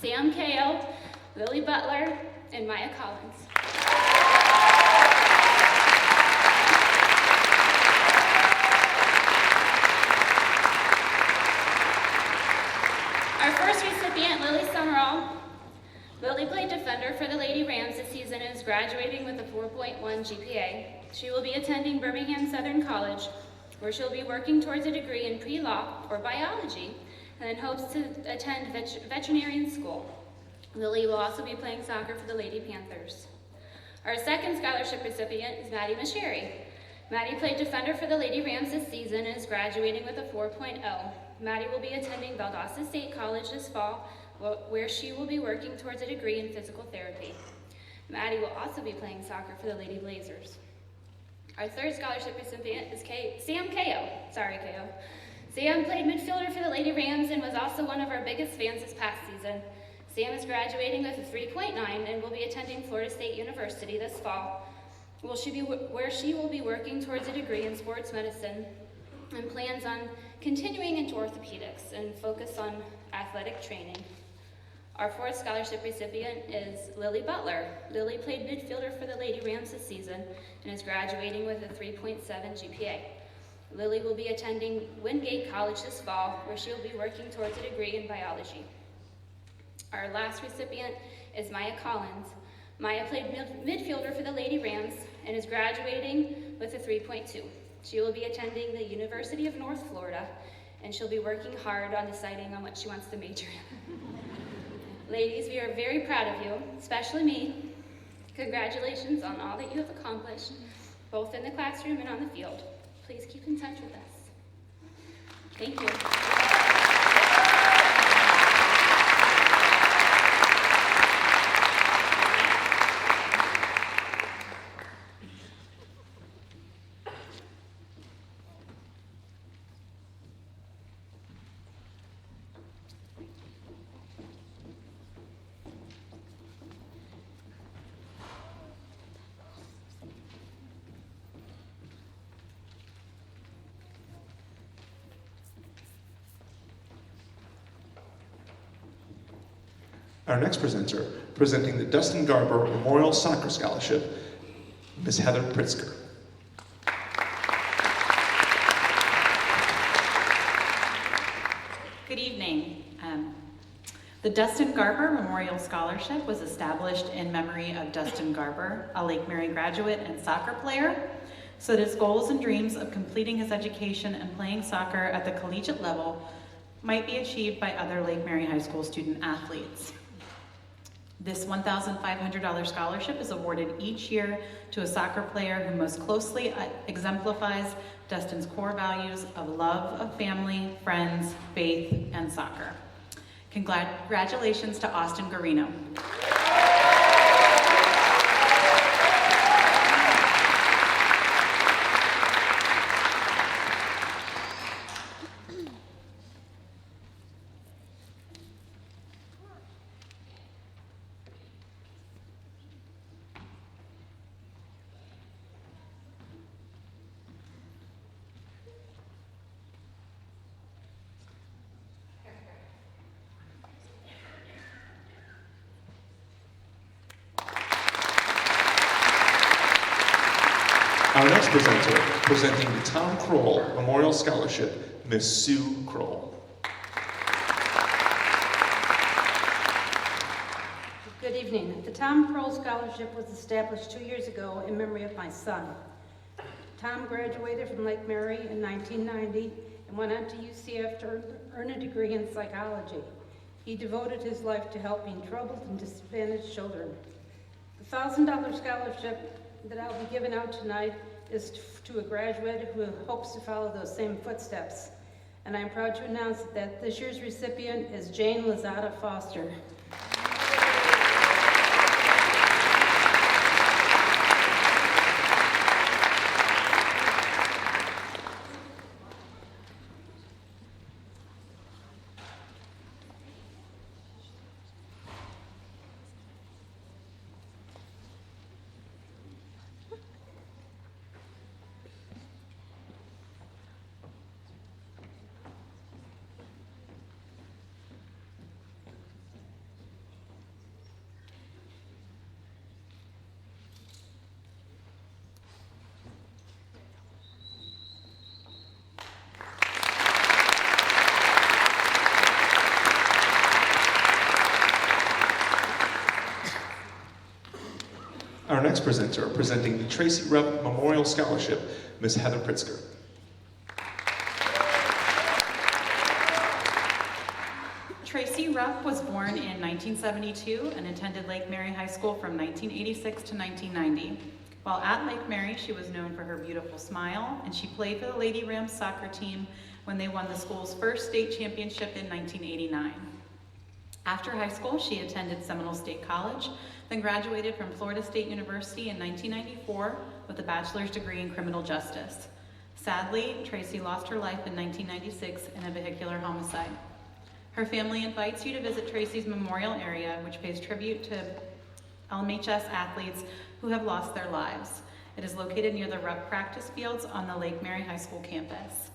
Sam Kao, Lily Butler, and Maya Collins. Our first recipient, Lily Summerall. Lily played defender for the Lady Rams this season and is graduating with a 4.1 GPA. She will be attending Birmingham Southern College, where she'll be working towards a degree in pre-law or biology, and then hopes to attend veterinarian school. Lily will also be playing soccer for the Lady Panthers. Our second scholarship recipient is Maddie Masheri. Maddie played defender for the Lady Rams this season and is graduating with a 4.0. Maddie will be attending Valdosta State College this fall, where she will be working towards a degree in physical therapy. Maddie will also be playing soccer for the Lady Blazers. Our third scholarship recipient is Sam Kao. Sorry, Kao. Sam played midfielder for the Lady Rams and was also one of our biggest fans this past season. Sam is graduating with a 3.9 and will be attending Florida State University this fall, where she will be working towards a degree in sports medicine and plans on continuing into orthopedics and focus on athletic training. Our fourth scholarship recipient is Lily Butler. Lily played midfielder for the Lady Rams this season and is graduating with a 3.7 GPA. Lily will be attending Wingate College this fall, where she will be working towards a degree in biology. Our last recipient is Maya Collins. Maya played midfielder for the Lady Rams and is graduating with a 3.2. She will be attending the University of North Florida, and she'll be working hard on deciding on what she wants to major in. Ladies, we are very proud of you, especially me. Congratulations on all that you have accomplished, both in the classroom and on the field. Please keep in touch with us. Thank you. Our next presenter, presenting the Dustin Garber Memorial Soccer Scholarship, Ms. Heather Pritzker. Good evening. The Dustin Garber Memorial Scholarship was established in memory of Dustin Garber, a Lake Mary graduate and soccer player, so that his goals and dreams of completing his education and playing soccer at the collegiate level might be achieved by other Lake Mary High School student athletes. This $1,500 scholarship is awarded each year to a soccer player who most closely exemplifies Dustin's core values of love of family, friends, faith, and soccer. Congratulations to Austin Garino. Our next presenter, presenting the Tom Kroll Memorial Scholarship, Ms. Sue Kroll. Good evening. The Tom Kroll Scholarship was established 2 years ago in memory of my son. Tom graduated from Lake Mary in 1990 and went on to UCF to earn a degree in psychology. He devoted his life to helping troubled and disadvantaged children. The $1,000 scholarship that I'll be giving out tonight is to a graduate who hopes to follow those same footsteps. And I'm proud to announce that this year's recipient is Jane Lozada Foster. Our next presenter, presenting the Tracy Rupp Memorial Scholarship, Ms. Heather Pritzker. Tracy Rupp was born in 1972 and attended Lake Mary High School from 1986 to 1990. While at Lake Mary, she was known for her beautiful smile, and she played for the Lady Rams soccer team when they won the school's first state championship in 1989. After high school, she attended Seminole State College, then graduated from Florida State University in 1994 with a bachelor's degree in criminal justice. Sadly, Tracy lost her life in 1996 in a vehicular homicide. Her family invites you to visit Tracy's memorial area, which pays tribute to LMHS athletes who have lost their lives. It is located near the Rupp practice fields on the Lake Mary High School campus.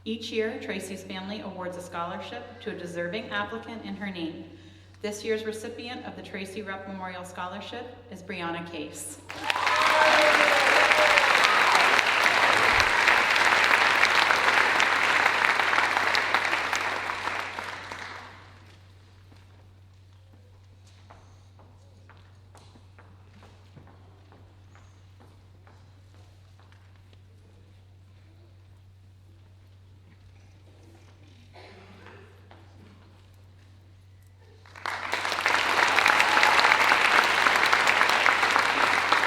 Each year, Tracy's family awards a scholarship to a deserving applicant in her name. This year's recipient of the Tracy Rupp Memorial Scholarship is Brianna Case.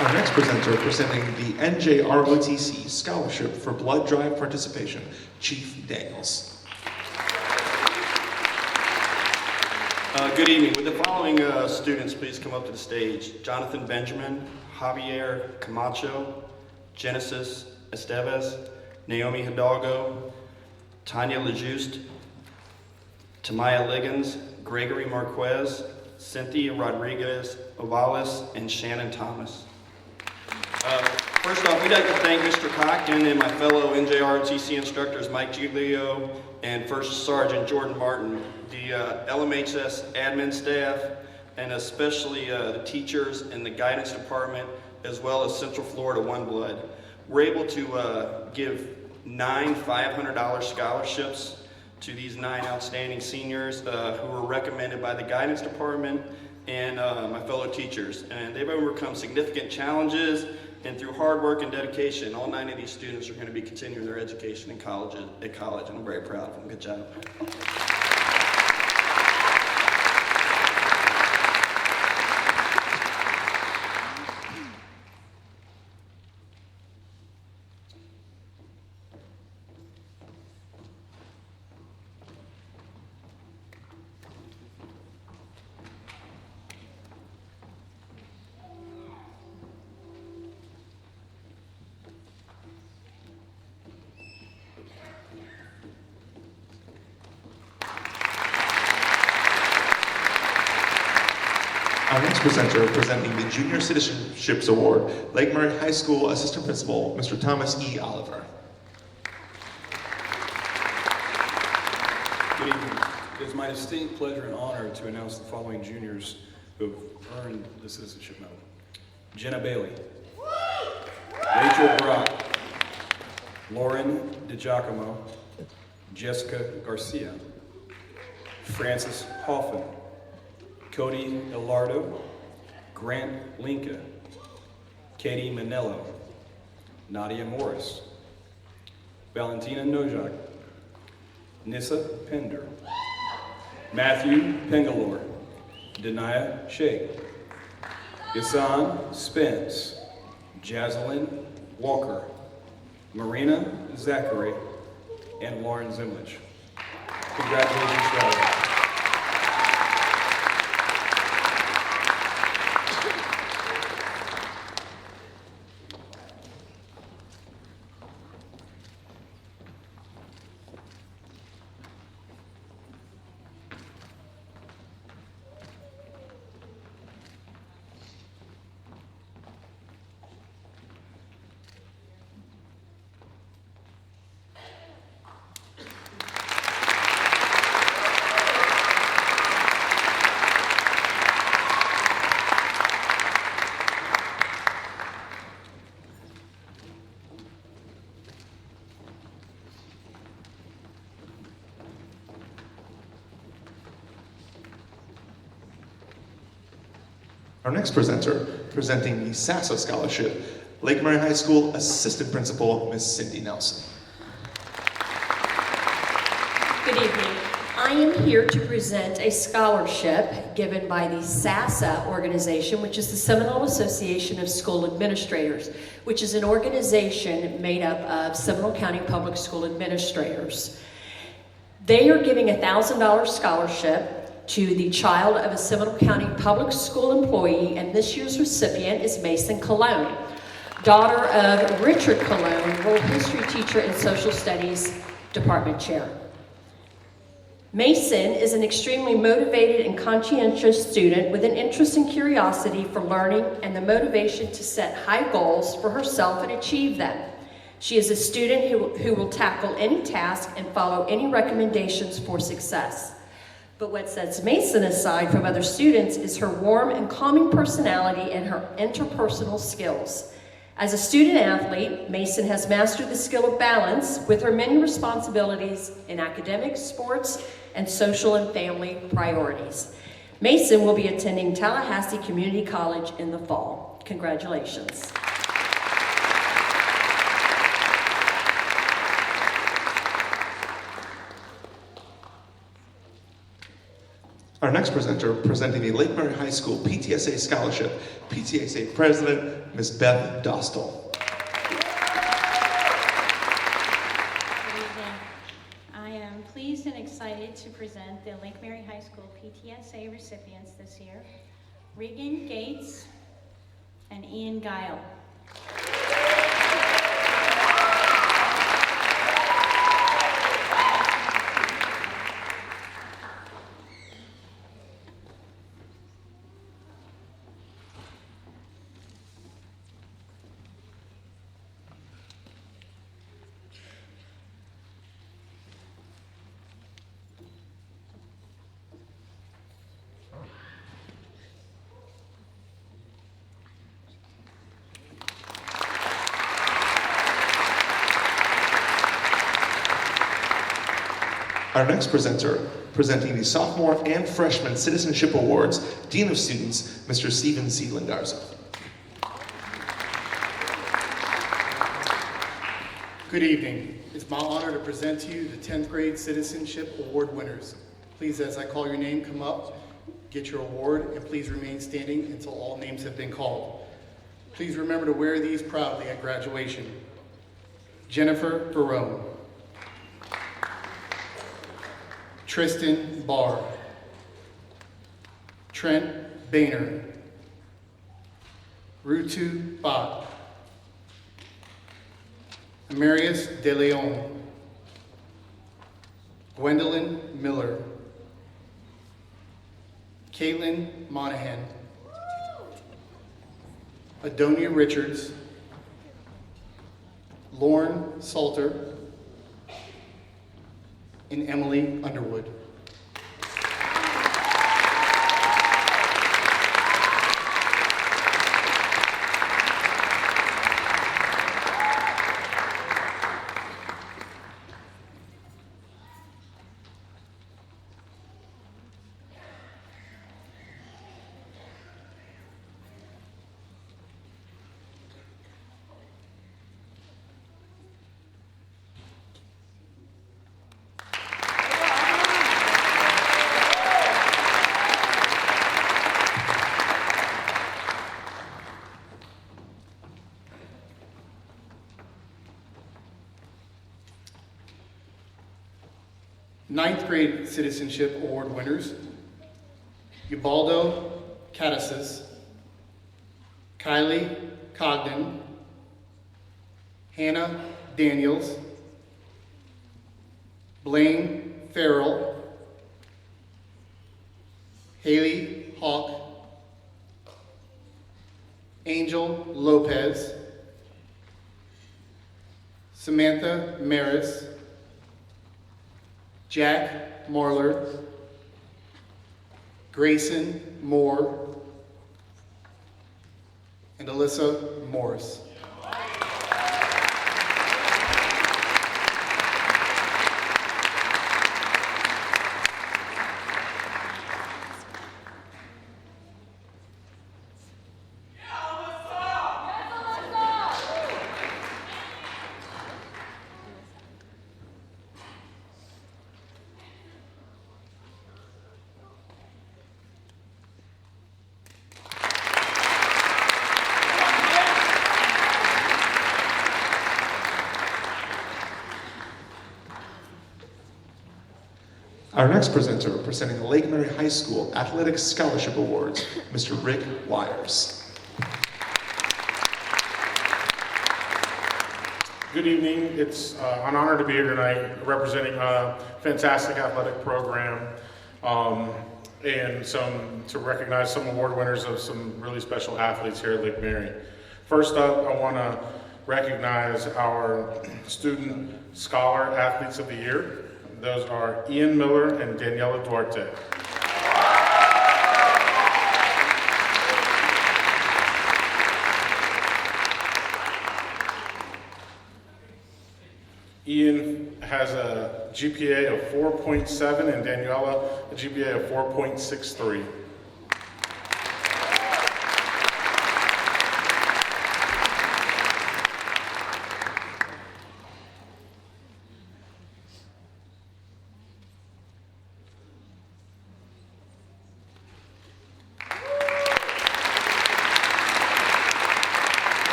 Our next presenter, presenting the NJROTC Scholarship for Blood Drive Participation, Chief Daniels. Good evening. Would the following students please come up to the stage? Jonathan Benjamin, Javier Camacho, Genesis Estevez, Naomi Hidalgo, Tanya Lejuste, Tamaya Liggins, Gregory Marquez, Cynthia Rodriguez Ovales, and Shannon Thomas. First off, we'd like to thank Mr. Cochran and my fellow NJROTC instructors Mike Giglio and First Sergeant Jordan Martin, the LMHS admin staff, and especially the teachers in the guidance department, as well as Central Florida One Blood. We're able to give 9 $500 scholarships to these 9 outstanding seniors who were recommended by the guidance department and my fellow teachers. And they've overcome significant challenges, and through hard work and dedication, all 9 of these students are going to be continuing their education at college, and I'm very proud of them. Good job. Our next presenter presenting the Junior Citizenships Award, Lake Murray High School Assistant Principal, Mr. Thomas E. Oliver. Good evening. It is my distinct pleasure and honor to announce the following juniors who have earned the Citizenship Medal. Jenna Bailey, Rachel Brock, Lauren DiGiacomo, Jessica Garcia, Francis Hoffman, Cody Elardo, Grant Linka, Katie Manello, Nadia Morris, Valentina Nojak, Nissa Pender, Matthew Pengalore, Denia Sheikh, Yasan Spence, Jaslyn Walker, Marina Zachary, and Lauren Zimlich. Congratulations to all. Our next presenter presenting the SASA Scholarship, Lake Murray High School Assistant Principal, Ms. Cindy Nelson. Good evening. I am here to present a scholarship given by the SASA organization, which is the Seminole Association of School Administrators, which is an organization made up of Seminole County Public School administrators. They are giving a $1,000 scholarship to the child of a Seminole County Public School employee, and this year's recipient is Mason Colon, daughter of Richard Colon, world history teacher and social studies department chair. Mason is an extremely motivated and conscientious student with an interest and curiosity for learning and the motivation to set high goals for herself and achieve them. She is a student who will tackle any task and follow any recommendations for success. But what sets Mason aside from other students is her warm and calming personality and her interpersonal skills. As a student athlete, Mason has mastered the skill of balance with her many responsibilities in academics, sports, and social and family priorities. Mason will be attending Tallahassee Community College in the fall. Congratulations. Our next presenter presenting the Lake Murray High School PTSA Scholarship, PTSA President, Ms. Beth Dostal. Good evening. I am pleased and excited to present the Lake Murray High School PTSA recipients this year, Regan Gates and Ian Guile. Our next presenter, presenting the Sophomore and Freshman Citizenship Awards, Dean of Students, Mr. Stephen C. Lingarza. Good evening. It's my honor to present to you the 10th grade Citizenship Award winners. Please, as I call your name, come up, get your award, and please remain standing until all names have been called. Please remember to wear these proudly at graduation. Jennifer Barone. Tristan Barr. Trent Boehner. Rutu Bott. Amarius De Leon. Gwendolyn Miller. Caitlin Monahan. Adonia Richards. Lauren Salter. And Emily Underwood. Ninth grade Citizenship Award winners, Ubaldo Caddises, Kylie Cogden, Hannah Daniels, Blaine Farrell, Haley Hawk, Angel Lopez, Samantha Maris, Jack Marler, Grayson Moore, and Alyssa Morris. Our next presenter, presenting the Lake Mary High School Athletics Scholarship Awards, Mr. Rick Wires. Good evening. It's an honor to be here tonight representing a fantastic athletic program and to recognize some award winners of some really special athletes here at Lake Mary. First up, I want to recognize our Student Scholar Athletes of the Year. Those are Ian Miller and Daniela Duarte. Ian has a GPA of 4.7 and Daniela a GPA of 4.63.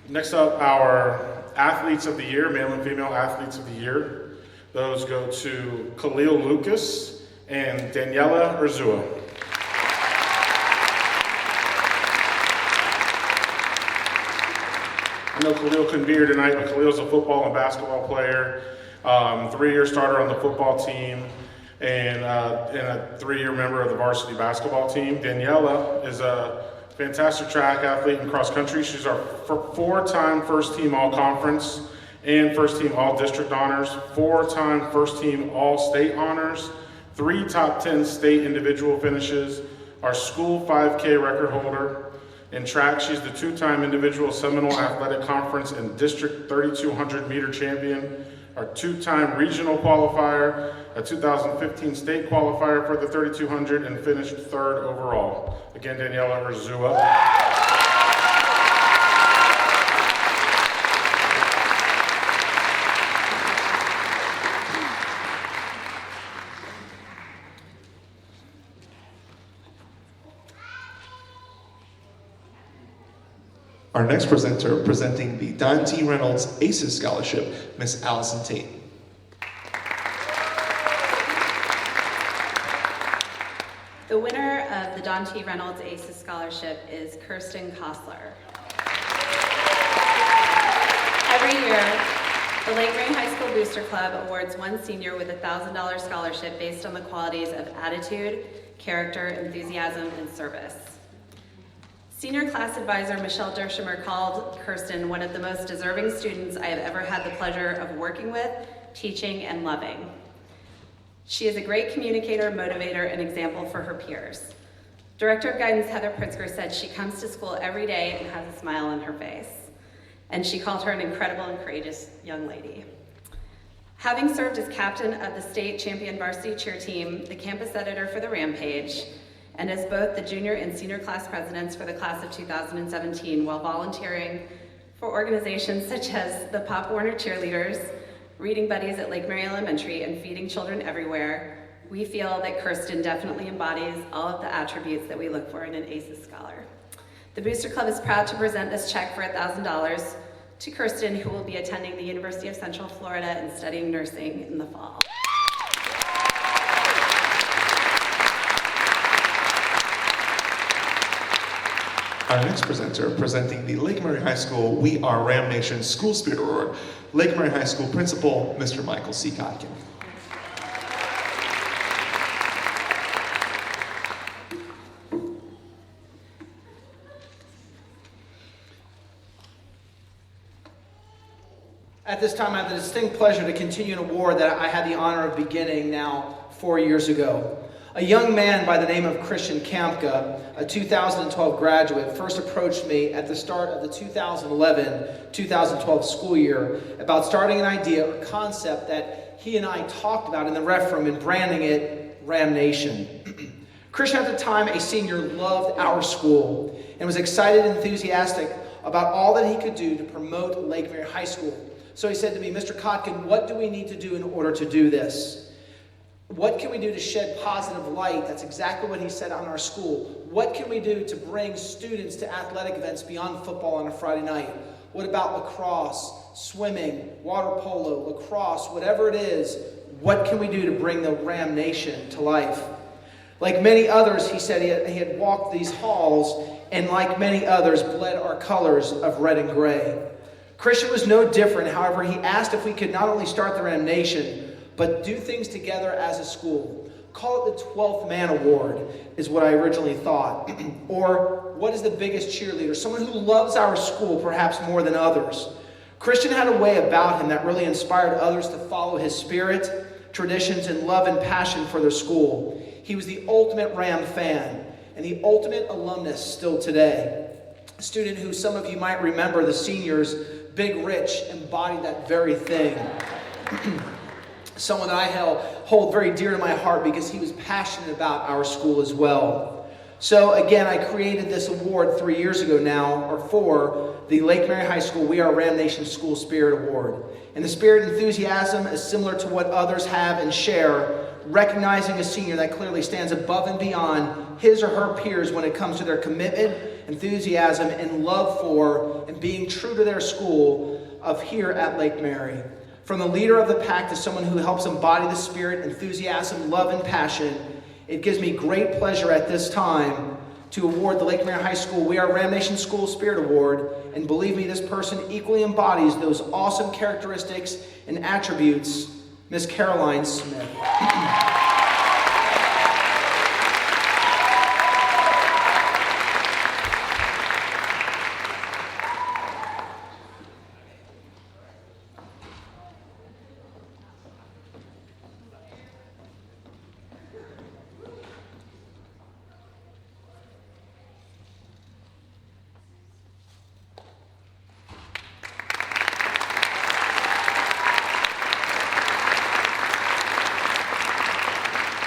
Next up, our Athletes of the Year, male and female Athletes of the Year. Those go to Khalil Lucas and Daniela Urzua. I know Khalil couldn't be here tonight, but Khalil's a football and basketball player, 3-year starter on the football team, and a 3-year member of the varsity basketball team. Daniela is a fantastic track athlete and cross country. She's our 4-time first team all conference and first team all district honors, 4-time first team all state honors, 3 top 10 state individual finishes, our school 5K record holder. In track, she's the 2-time individual Seminole Athletic Conference and district 3,200 meter champion, our two-time regional qualifier, a 2015 state qualifier for the 3200, and finished third overall. Again, Daniela Urzua. Our next presenter presenting the Don T. Reynolds ACES Scholarship, Miss Allison Tate. The winner of the Don T. Reynolds ACES Scholarship is Kirsten Kostler. Every year, the Lake Mary High School Booster Club awards one senior with a $1,000 scholarship based on the qualities of attitude, character, enthusiasm, and service. Senior class advisor Michelle Dershimer called Kirsten one of the most deserving students I have ever had the pleasure of working with, teaching, and loving. She is a great communicator, motivator, and example for her peers. Director of Guidance Heather Pritzker said she comes to school every day and has a smile on her face. And she called her an incredible and courageous young lady. Having served as captain of the state champion varsity cheer team, the campus editor for the Rampage, and as both the junior and senior class presidents for the class of 2017 while volunteering for organizations such as the Pop Warner Cheerleaders, Reading Buddies at Lake Mary Elementary, and Feeding Children Everywhere, we feel that Kirsten definitely embodies all of the attributes that we look for in an ACES scholar. The Booster Club is proud to present this check for $1,000 to Kirsten, who will be attending the University of Central Florida and studying nursing in the fall. Our next presenter, presenting the Lake Mary High School We Are Ram Nation School Spirit Award, Lake Mary High School Principal, Mr. Michael C. Kotkin. At this time, I have the distinct pleasure to continue an award that I had the honor of beginning now 4 years ago. A young man by the name of Christian Kampka, a 2012 graduate, first approached me at the start of the 2011-2012 school year about starting an idea or concept that he and I talked about in the ref room and branding it Ram Nation. Christian, at the time a senior, loved our school and was excited and enthusiastic about all that he could do to promote Lake Mary High School. So he said to me, Mr. Kotkin, what do we need to do in order to do this? What can we do to shed positive light? That's exactly what he said on our school. What can we do to bring students to athletic events beyond football on a Friday night? What about lacrosse, swimming, water polo, lacrosse, whatever it is, what can we do to bring the Ram Nation to life? Like many others, he said he had walked these halls and like many others bled our colors of red and gray. Christian was no different. However, he asked if we could not only start the Ram Nation, but do things together as a school. Call it the 12th Man Award, is what I originally thought. Or what is the biggest cheerleader? Someone who loves our school perhaps more than others. Christian had a way about him that really inspired others to follow his spirit, traditions, and love and passion for their school. He was the ultimate Ram fan and the ultimate alumnus still today. A student who some of you might remember, the seniors, Big Rich, embodied that very thing. Someone that I hold very dear to my heart because he was passionate about our school as well. So again, I created this award 3 years ago now, or for the Lake Mary High School We Are Ram Nation School Spirit Award. And the spirit and enthusiasm is similar to what others have and share, recognizing a senior that clearly stands above and beyond his or her peers when it comes to their commitment, enthusiasm, and love for and being true to their school of here at Lake Mary. From the leader of the pack to someone who helps embody the spirit, enthusiasm, love, and passion, it gives me great pleasure at this time to award the Lake Mary High School We Are Ram Nation School Spirit Award. And believe me, this person equally embodies those awesome characteristics and attributes, Miss Caroline Smith.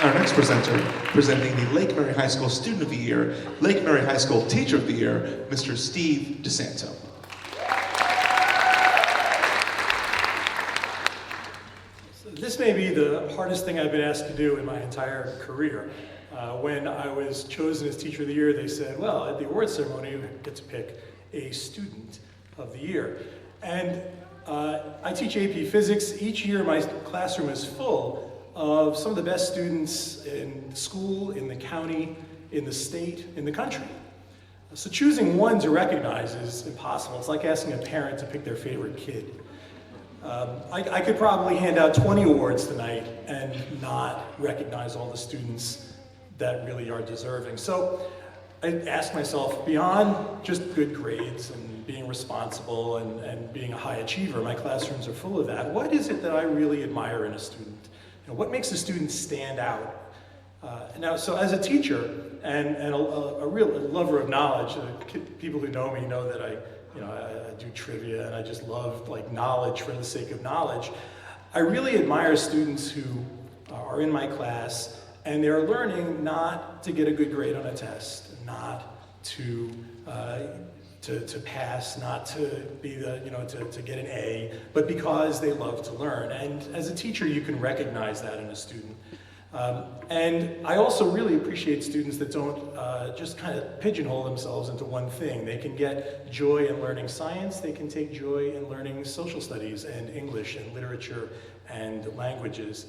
Our next presenter, presenting the Lake Mary High School Student of the Year, Lake Mary High School Teacher of the Year, Mr. Steve DeSanto. This may be the hardest thing I've been asked to do in my entire career. When I was chosen as Teacher of the Year, they said, well, at the awards ceremony, you get to pick a Student of the Year. And I teach AP Physics. Each year, my classroom is full of some of the best students in the school, in the county, in the state, in the country. So choosing one to recognize is impossible. It's like asking a parent to pick their favorite kid. I could probably hand out 20 awards tonight and not recognize all the students that really are deserving. So I asked myself, beyond just good grades and being responsible and being a high achiever, my classrooms are full of that, what is it that I really admire in a student? You know, what makes a student stand out? Now, so as a teacher and a real lover of knowledge, people who know me know that I do trivia and I just love like knowledge for the sake of knowledge. I really admire students who are in my class and they're learning not to get a good grade on a test, not to pass, not to be to get an A, but because they love to learn. And as a teacher, you can recognize that in a student. And I also really appreciate students that don't just kind of pigeonhole themselves into one thing. They can get joy in learning science, they can take joy in learning social studies and English and literature and languages.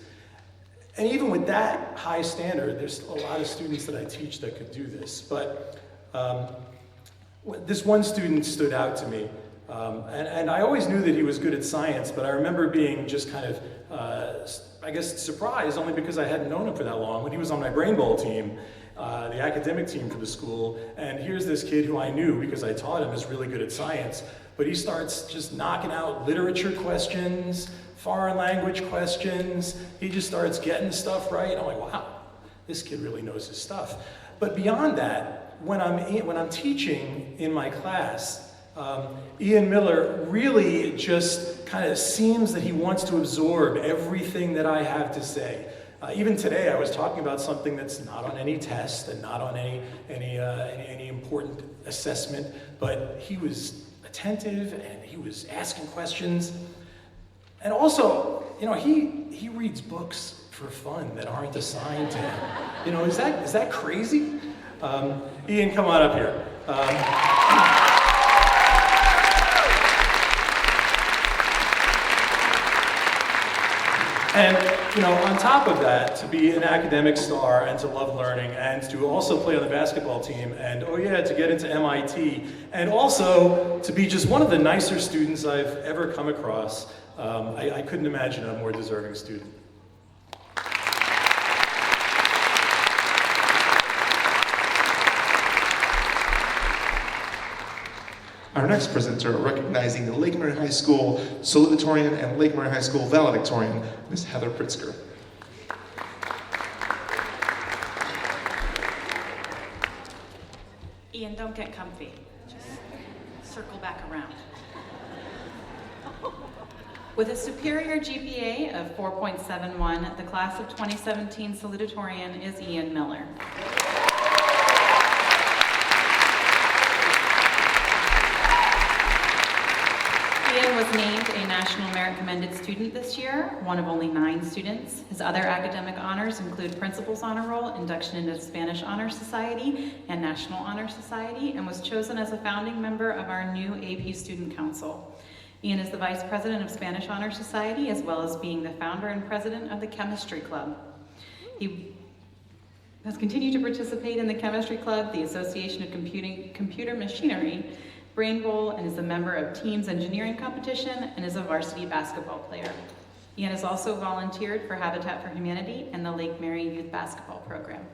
And even with that high standard, there's a lot of students that I teach that could do this. But this one student stood out to me. And I always knew that he was good at science, but I remember being just kind of I guess surprised, only because I hadn't known him for that long, when he was on my Brain Bowl team, the academic team for the school, and here's this kid who I knew because I taught him is really good at science, but he starts just knocking out literature questions, foreign language questions, he just starts getting stuff right. I'm like, wow, this kid really knows his stuff. But beyond that, when I'm teaching in my class, Ian Miller really just kind of seems that he wants to absorb everything that I have to say. Even today, I was talking about something that's not on any test and not on any important assessment, but he was attentive and he was asking questions. And also, he reads books for fun that aren't assigned to him. Is that crazy? Ian, come on up here. And, on top of that, to be an academic star and to love learning and to also play on the basketball team and, to get into MIT and also to be just one of the nicer students I've ever come across, I couldn't imagine a more deserving student. Our next presenter, recognizing the Lake Mary High School Salutatorian and Lake Mary High School Valedictorian, Ms. Heather Pritzker. Ian, don't get comfy. Just circle back around. With a superior GPA of 4.71, the class of 2017 salutatorian is Ian Miller. Ian was named a National Merit Commended Student this year, one of only 9 students. His other academic honors include Principal's Honor Roll, induction into Spanish Honor Society, and National Honor Society, and was chosen as a founding member of our new AP Student Council. Ian is the Vice President of Spanish Honor Society, as well as being the founder and president of the Chemistry Club. He has continued to participate in the Chemistry Club, the Association of Computer Machinery, Brain Bowl, and is a member of Teams Engineering Competition, and is a varsity basketball player. Ian has also volunteered for Habitat for Humanity and the Lake Mary Youth Basketball Program.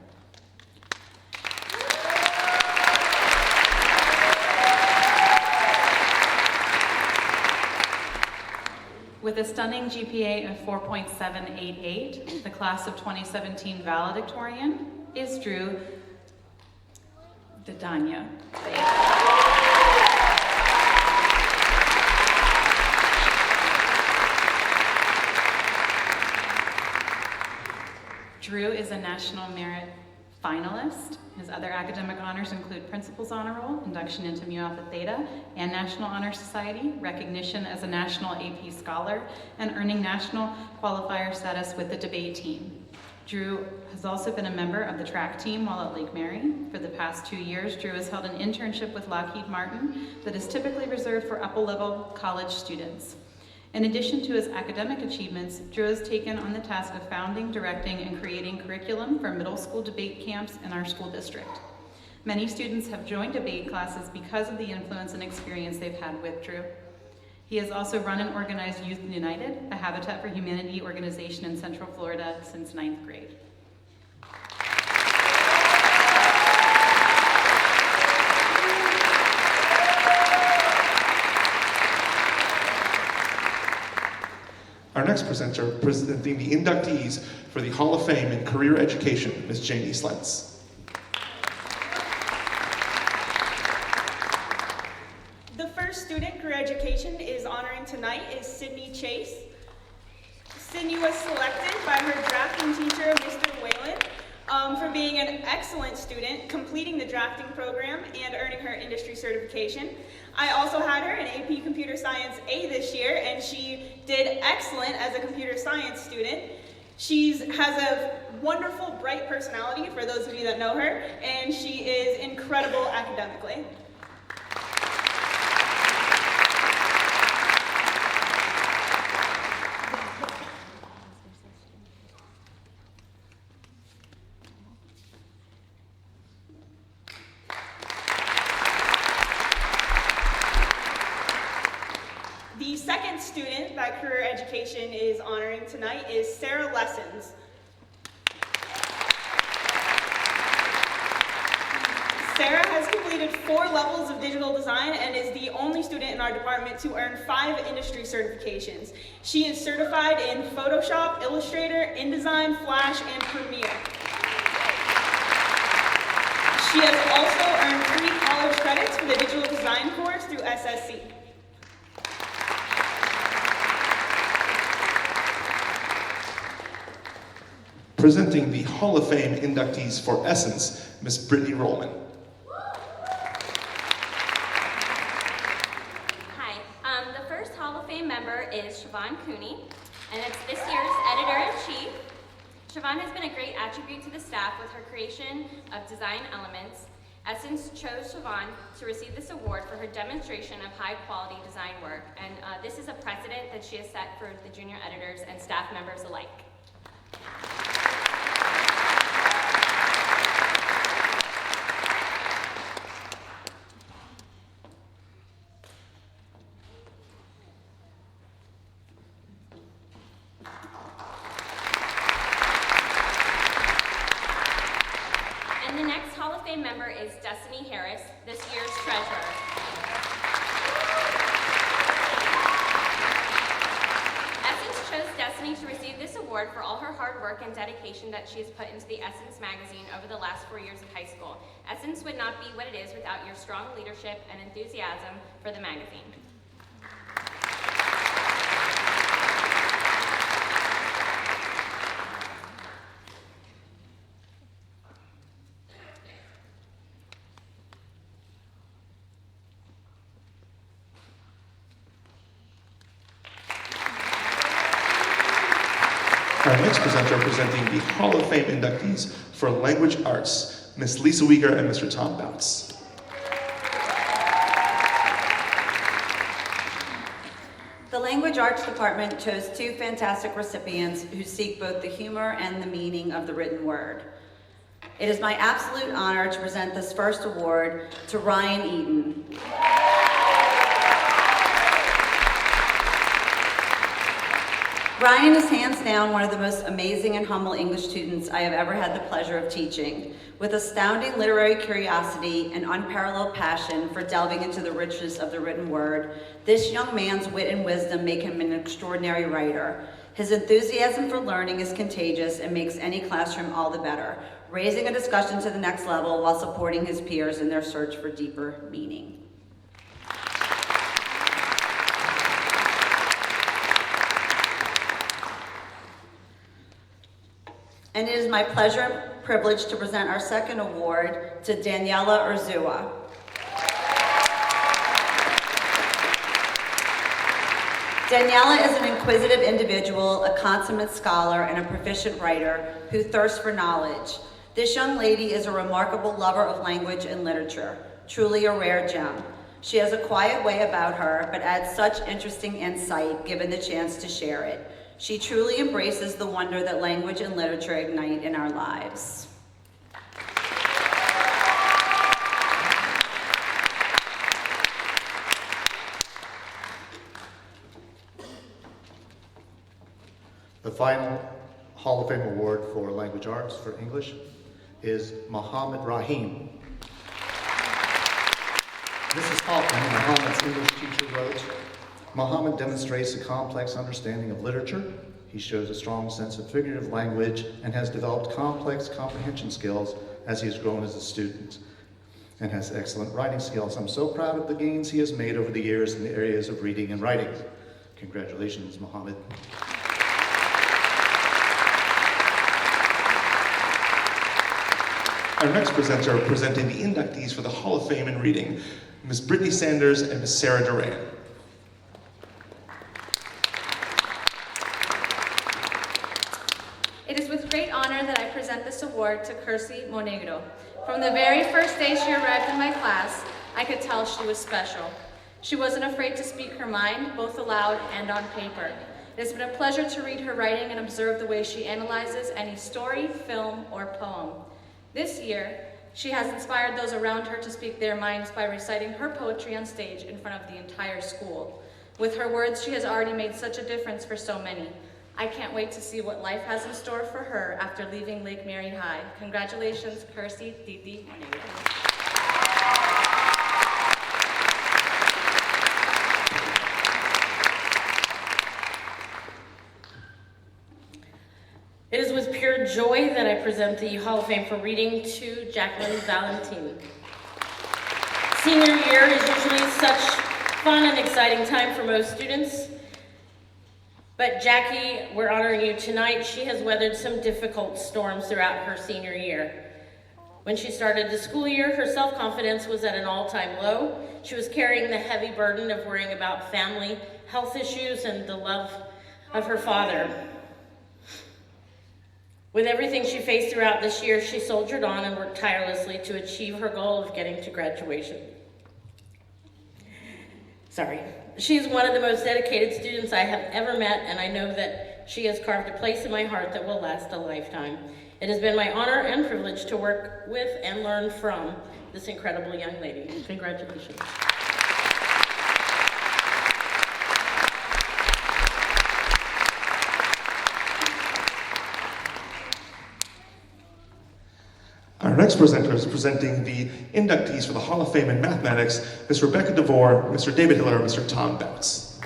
With a stunning GPA of 4.788, the class of 2017 valedictorian is Drew Didania. Drew is a National Merit finalist. His other academic honors include Principal's Honor Roll, induction into Mu Alpha Theta, and National Honor Society, recognition as a National AP Scholar, and earning national qualifier status with the debate team. Drew has also been a member of the track team while at Lake Mary. For the past 2 years, Drew has held an internship with Lockheed Martin that is typically reserved for upper-level college students. In addition to his academic achievements, Drew has taken on the task of founding, directing, and creating curriculum for middle school debate camps in our school district. Many students have joined debate classes because of the influence and experience they've had with Drew. He has also run and organized Youth United, a Habitat for Humanity organization in Central Florida, since 9th grade. Our next presenter, presenting the inductees for the Hall of Fame in Career Education, Ms. Janie Slentz. The first student Career Education is honoring tonight is Sydney Chase. Sydney was selected by her drafting teacher, Mr. Whalen, for being an excellent student, completing the drafting program and earning her industry certification. I also had her in AP Computer Science A this year, and she did excellent as a computer science student. She has a wonderful, bright personality, for those of you that know her, and she is incredible academically. The second student that Career Education is honoring tonight is Sarah Lessons. Sarah has completed 4 levels of digital design and is the only student in our department to earn 5 industry certifications. She is certified in Photoshop, Illustrator, InDesign, Flash, and Premiere. She has also earned 3 college credits for the digital design course through SSC. Presenting the Hall of Fame inductees for Essence, Ms. Brittany Rollman. Hi, the first Hall of Fame member is Siobhan Cooney, and it's this year's editor-in-chief. Siobhan has been a great attribute to the staff with her creation of design elements. Essence chose Siobhan to receive this award for her demonstration of high-quality design work, and this is a precedent that she has set for the junior editors and staff members alike. And the next Hall of Fame member is Destiny Harris, this year's treasurer. Essence chose Destiny to receive this award for all her hard work and dedication that she has put into the Essence magazine over the last 4 years of high school. Essence would not be what it is without your strong leadership and enthusiasm for the magazine. Our next presenter presenting the Hall of Fame inductees for Language Arts, Ms. Lisa Weger and Mr. Tom Bouts. The Language Arts Department chose 2 fantastic recipients who seek both the humor and the meaning of the written word. It is my absolute honor to present this first award to Ryan Eaton. Ryan is hands down one of the most amazing and humble English students I have ever had the pleasure of teaching. With astounding literary curiosity and unparalleled passion for delving into the richness of the written word, this young man's wit and wisdom make him an extraordinary writer. His enthusiasm for learning is contagious and makes any classroom all the better, raising a discussion to the next level while supporting his peers in their search for deeper meaning. And it is my pleasure and privilege to present our second award to Daniela Urzua. Daniela is an inquisitive individual, a consummate scholar, and a proficient writer who thirsts for knowledge. This young lady is a remarkable lover of language and literature, truly a rare gem. She has a quiet way about her, but adds such interesting insight given the chance to share it. She truly embraces the wonder that language and literature ignite in our lives. The final Hall of Fame award for language arts for English is Muhammad Rahim. Mrs. Hoffman, Muhammad's English teacher, wrote, Muhammad demonstrates a complex understanding of literature. He shows a strong sense of figurative language and has developed complex comprehension skills as he has grown as a student and has excellent writing skills. I'm so proud of the gains he has made over the years in the areas of reading and writing. Congratulations, Muhammad. Our next presenter presenting the inductees for the Hall of Fame in Reading, Ms. Brittany Sanders and Ms. Sarah Duran. It is with great honor that I present this award to Kirsty Monegro. From the very first day she arrived in my class, I could tell she was special. She wasn't afraid to speak her mind, both aloud and on paper. It has been a pleasure to read her writing and observe the way she analyzes any story, film, or poem. This year, she has inspired those around her to speak their minds by reciting her poetry on stage in front of the entire school. With her words, she has already made such a difference for so many. I can't wait to see what life has in store for her after leaving Lake Mary High. Congratulations, Kirsty Titi Monegro. It is with pure joy that I present the Hall of Fame for Reading to Jacqueline Valentini. Senior year is usually such fun and exciting time for most students, but Jackie, we're honoring you tonight. She has weathered some difficult storms throughout her senior year. When she started the school year, her self-confidence was at an all-time low. She was carrying the heavy burden of worrying about family, health issues, and the love of her father. With everything she faced throughout this year, she soldiered on and worked tirelessly to achieve her goal of getting to graduation. She is one of the most dedicated students I have ever met, and I know that she has carved a place in my heart that will last a lifetime. It has been my honor and privilege to work with and learn from this incredible young lady. Congratulations. Our next presenter is presenting the inductees for the Hall of Fame in Mathematics, Ms. Rebecca DeVore, Mr. David Hiller, and Mr. Tom Betts.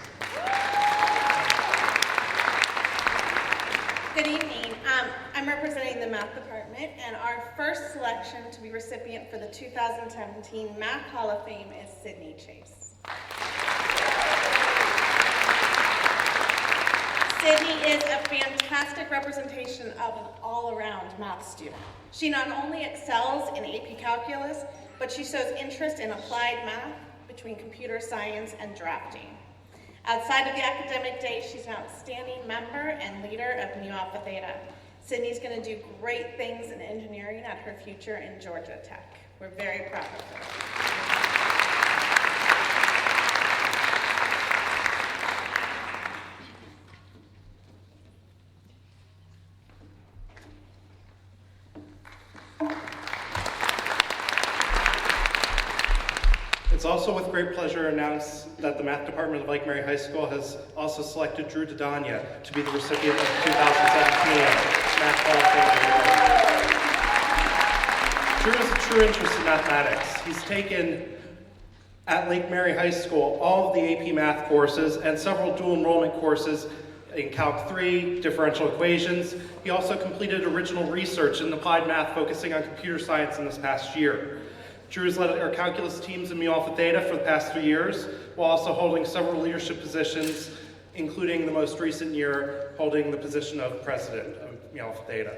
Good evening. I'm representing the Math Department, and our first selection to be recipient for the 2017 Math Hall of Fame is Sydney Chase. Sydney is a fantastic representation of an all-around math student. She not only excels in AP Calculus, but she shows interest in applied math between computer science and drafting. Outside of the academic day, she's an outstanding member and leader of Nu Alpha Theta. Sydney's going to do great things in engineering at her future in Georgia Tech. We're very proud of her. It's also with great pleasure to announce that the Math Department of Lake Mary High School has also selected Drew Dodania to be the recipient of the 2017 Math Hall of Fame Award. Drew has a true interest in mathematics. He's taken at Lake Mary High School all of the AP Math courses and several dual enrollment courses in Calc 3, differential equations. He also completed original research in applied math focusing on computer science in this past year. Drew has led our calculus teams in Mu Alpha Theta for the past 3 years, while also holding several leadership positions, including the most recent year holding the position of president of Mu Alpha Theta.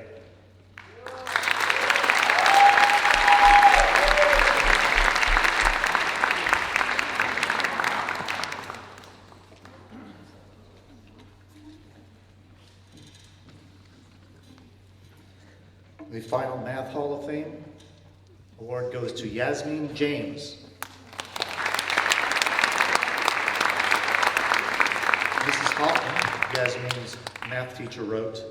The final Math Hall of Fame award goes to Yasmin James. Mrs. Hoffman, Yasmin's math teacher, wrote,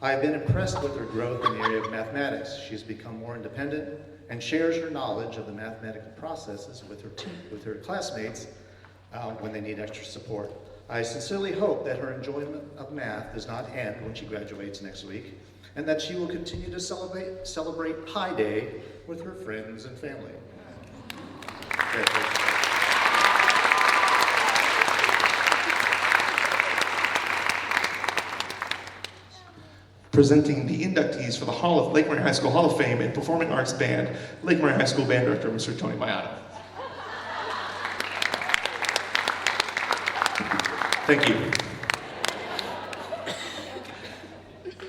"I have been impressed with her growth in the area of mathematics. She has become more independent and shares her knowledge of the mathematical processes with her classmates when they need extra support. I sincerely hope that her enjoyment of math does not end when she graduates next week, and that she will continue to celebrate Pi Day with her friends and family." Congratulations. Presenting the inductees for the Lake Mary High School Hall of Fame in Performing Arts Band, Lake Mary High School Band Director, Mr. Tony Maiano. Thank you.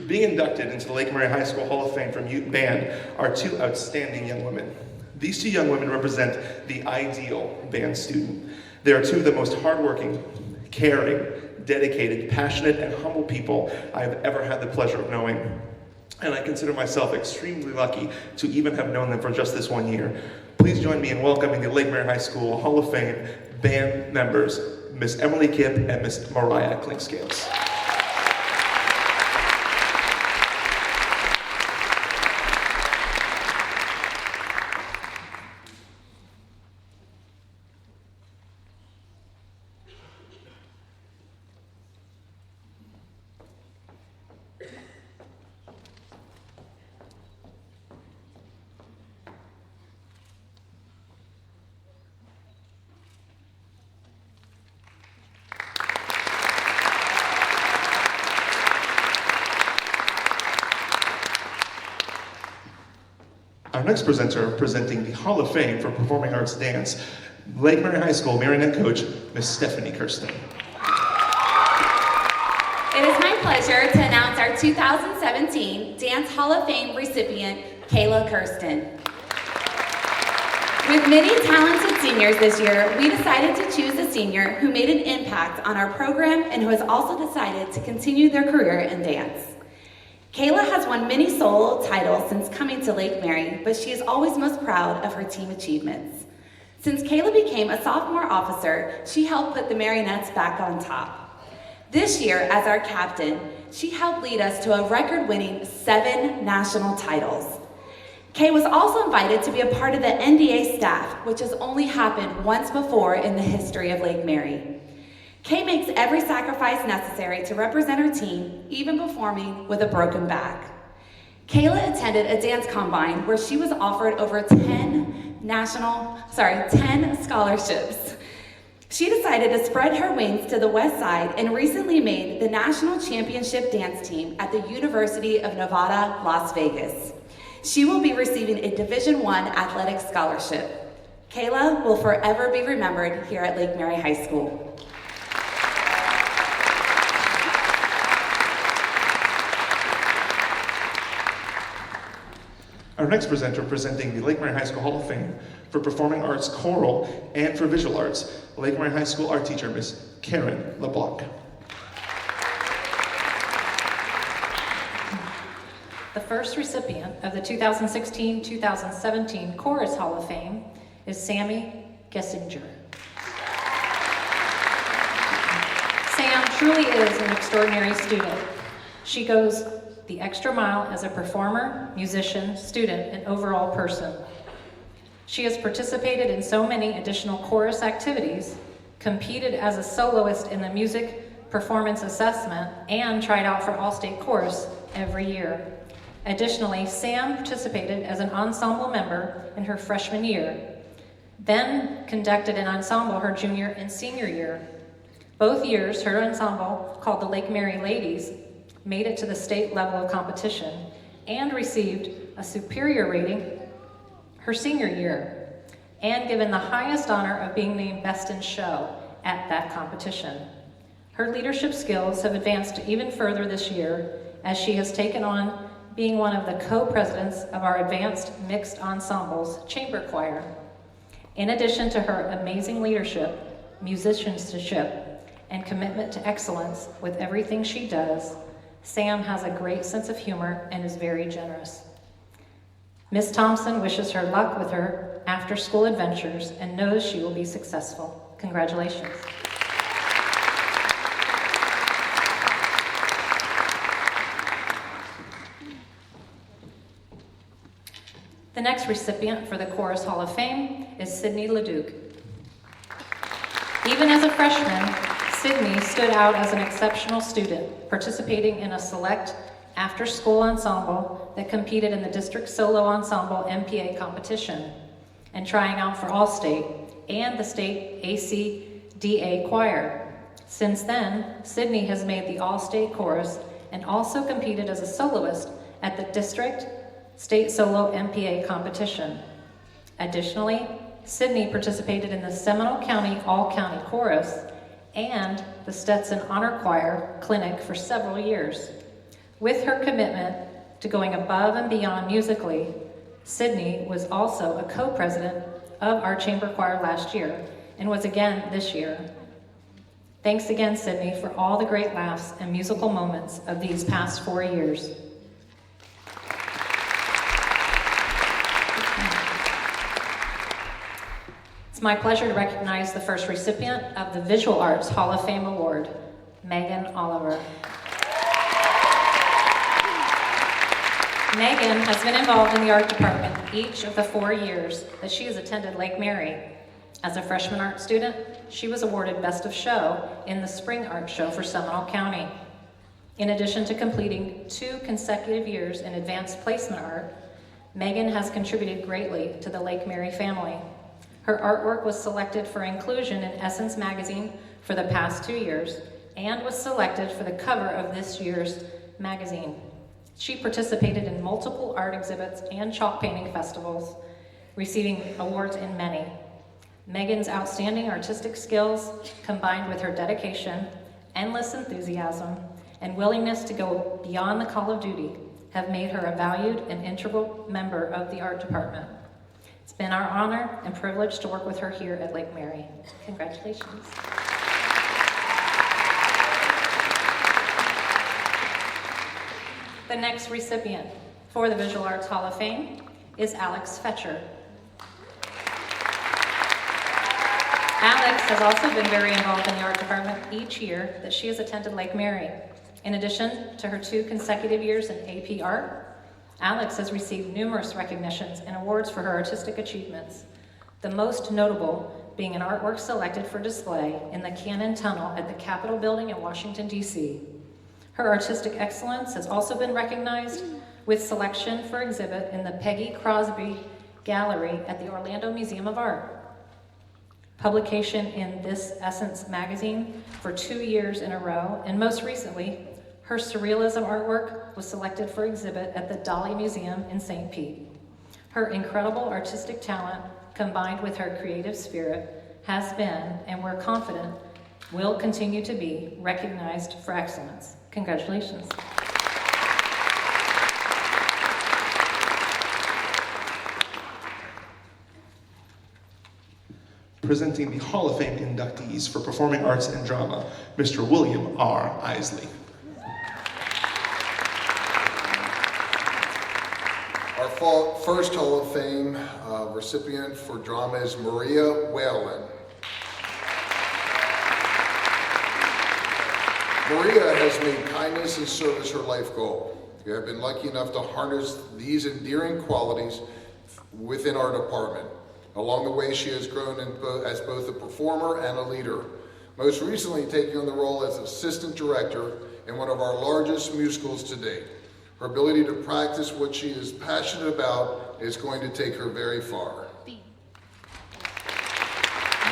Being inducted into the Lake Mary High School Hall of Fame from Youth Band are two outstanding young women. These two young women represent the ideal band student. They are two of the most hardworking, caring, dedicated, passionate, and humble people I have ever had the pleasure of knowing. And I consider myself extremely lucky to even have known them for just this 1 year. Please join me in welcoming the Lake Mary High School Hall of Fame band members, Miss Emily Kipp and Miss Mariah Klinkscales. Our next presenter, presenting the Hall of Fame for Performing Arts Dance, Lake Mary High School Marionette Coach, Miss Stephanie Kirsten. It is my pleasure to announce our 2017 Dance Hall of Fame recipient, Kayla Kirsten. With many talented seniors this year, we decided to choose a senior who made an impact on our program and who has also decided to continue their career in dance. Kayla has won many solo titles since coming to Lake Mary, but she is always most proud of her team achievements. Since Kayla became a sophomore officer, she helped put the Marionettes back on top. This year, as our captain, she helped lead us to a record-winning 7 national titles. Kay was also invited to be a part of the NDA staff, which has only happened once before in the history of Lake Mary. Kay makes every sacrifice necessary to represent her team, even performing with a broken back. Kayla attended a dance combine where she was offered over 10 scholarships. She decided to spread her wings to the West Side and recently made the National Championship Dance Team at the University of Nevada, Las Vegas. She will be receiving a Division I athletic scholarship. Kayla will forever be remembered here at Lake Mary High School. Our next presenter, presenting the Lake Mary High School Hall of Fame for Performing Arts Choral and for Visual Arts, Lake Mary High School art teacher, Miss Karen LeBlanc. The first recipient of the 2016-2017 Chorus Hall of Fame is Sammy Gessinger. Sam truly is an extraordinary student. She goes the extra mile as a performer, musician, student, and overall person. She has participated in so many additional chorus activities, competed as a soloist in the music performance assessment, and tried out for All-State Chorus every year. Additionally, Sam participated as an ensemble member in her freshman year, then conducted an ensemble her junior and senior year. Both years, her ensemble, called the Lake Mary Ladies, made it to the state level of competition and received a superior rating her senior year, and given the highest honor of being named Best in Show at that competition. Her leadership skills have advanced even further this year as she has taken on being one of the co-presidents of our Advanced Mixed Ensembles Chamber Choir. In addition to her amazing leadership, musicianship, and commitment to excellence with everything she does, Sam has a great sense of humor and is very generous. Ms. Thompson wishes her luck with her after-school adventures and knows she will be successful. Congratulations. The next recipient for the Chorus Hall of Fame is Sydney Leduc. Even as a freshman, Sydney stood out as an exceptional student, participating in a select after-school ensemble that competed in the District Solo Ensemble MPA competition, and trying out for All-State and the State ACDA Choir. Since then, Sydney has made the All-State Chorus and also competed as a soloist at the District State Solo MPA competition. Additionally, Sydney participated in the Seminole County All-County Chorus and the Stetson Honor Choir Clinic for several years. With her commitment to going above and beyond musically, Sydney was also a co-president of our chamber choir last year and was again this year. Thanks again, Sydney, for all the great laughs and musical moments of these past 4 years. It's my pleasure to recognize the first recipient of the Visual Arts Hall of Fame Award, Megan Oliver. Megan has been involved in the art department each of the 4 years that she has attended Lake Mary. As a freshman art student, she was awarded Best of Show in the Spring Art Show for Seminole County. In addition to completing 2 consecutive years in advanced placement art, Megan has contributed greatly to the Lake Mary family. Her artwork was selected for inclusion in Essence magazine for the past 2 years and was selected for the cover of this year's magazine. She participated in multiple art exhibits and chalk painting festivals, receiving awards in many. Megan's outstanding artistic skills, combined with her dedication, endless enthusiasm, and willingness to go beyond the call of duty, have made her a valued and integral member of the art department. It's been our honor and privilege to work with her here at Lake Mary. Congratulations. The next recipient for the Visual Arts Hall of Fame is Alex Fetcher. Alex has also been very involved in the art department each year that she has attended Lake Mary. In addition to her 2 consecutive years in AP Art, Alex has received numerous recognitions and awards for her artistic achievements, the most notable being an artwork selected for display in the Cannon Tunnel at the Capitol Building in Washington, D.C. Her artistic excellence has also been recognized with selection for exhibit in the Peggy Crosby Gallery at the Orlando Museum of Art, publication in This Essence magazine for 2 years in a row, and most recently, her surrealism artwork was selected for exhibit at the Dolly Museum in St. Pete. Her incredible artistic talent, combined with her creative spirit, has been, and we're confident, will continue to be recognized for excellence. Congratulations. Presenting the Hall of Fame inductees for Performing Arts and Drama, Mr. William R. Isley. Our first Hall of Fame recipient for drama is Maria Whalen. Maria has made kindness and service her life goal. We have been lucky enough to harness these endearing qualities within our department. Along the way, she has grown as both a performer and a leader, most recently taking on the role as assistant director in one of our largest musicals to date. Her ability to practice what she is passionate about is going to take her very far.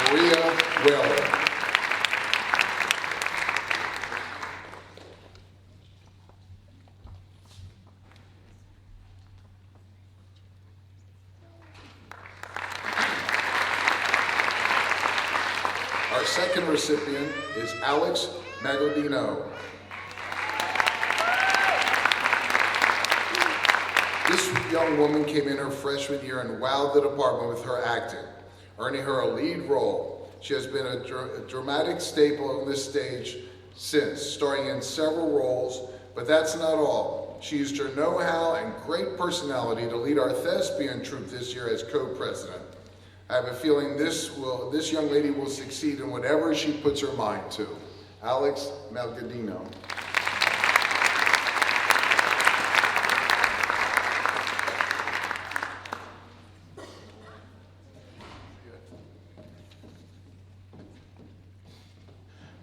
Maria Whalen. Our second recipient is Alex Magodino. young woman came in her freshman year and wowed the department with her acting, earning her a lead role. She has been a dramatic staple on this stage since, starring in several roles, but that's not all. She used her know-how and great personality to lead our thespian troupe this year as co-president. I have a feeling this young lady will succeed in whatever she puts her mind to. Alex Malgadino.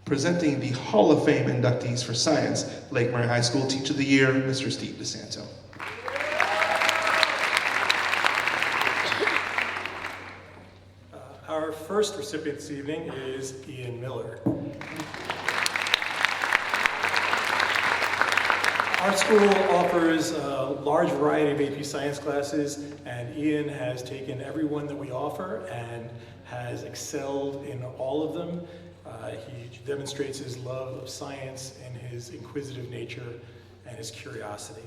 Presenting the Hall of Fame inductees for science, Lake Mary High School Teacher of the Year, Mr. Steve DeSanto. Our first recipient this evening is Ian Miller. Our school offers a large variety of AP Science classes, and Ian has taken every one that we offer and has excelled in all of them. He demonstrates his love of science and his inquisitive nature and his curiosity.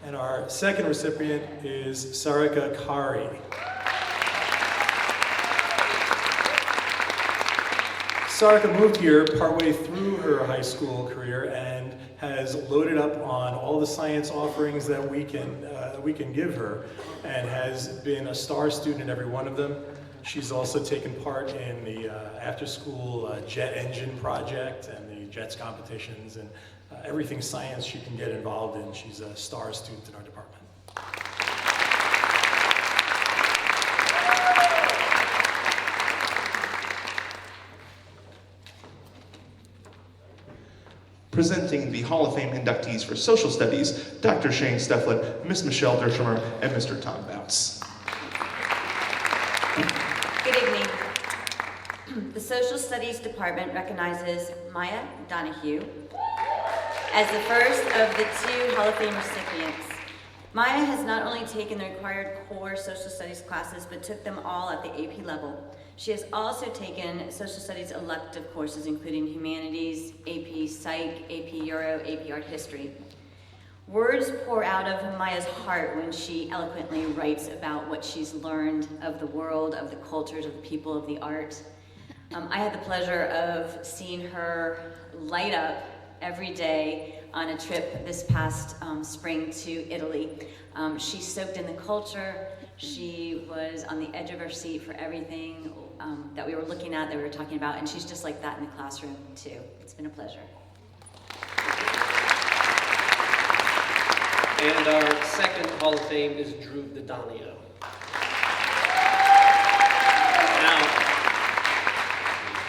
And our second recipient is Sarika Kari. Sarika moved here partway through her high school career and has loaded up on all the science offerings that we can give her, and has been a star student in every one of them. She's also taken part in the after-school jet engine project and the JETS competitions, and everything science she can get involved in. She's a star student in our department. Presenting the Hall of Fame inductees for social studies, Dr. Shane Stefflet, Miss Michelle Dershomer, and Mr. Tom Bounce. Good evening. The Social Studies Department recognizes Maya Donahue as the first of the 2 Hall of Fame recipients. Maya has not only taken the required core social studies classes, but took them all at the AP level. She has also taken social studies elective courses, including humanities, AP Psych, AP Euro, AP Art History. Words pour out of Maya's heart when she eloquently writes about what she's learned of the world, of the cultures, of the people, of the art. I had the pleasure of seeing her light up every day on a trip this past spring to Italy. She soaked in the culture. She was on the edge of her seat for everything that we were looking at, that we were talking about, and she's just like that in the classroom too. It's been a pleasure. And our second Hall of Fame is Drew Dodonio. Now,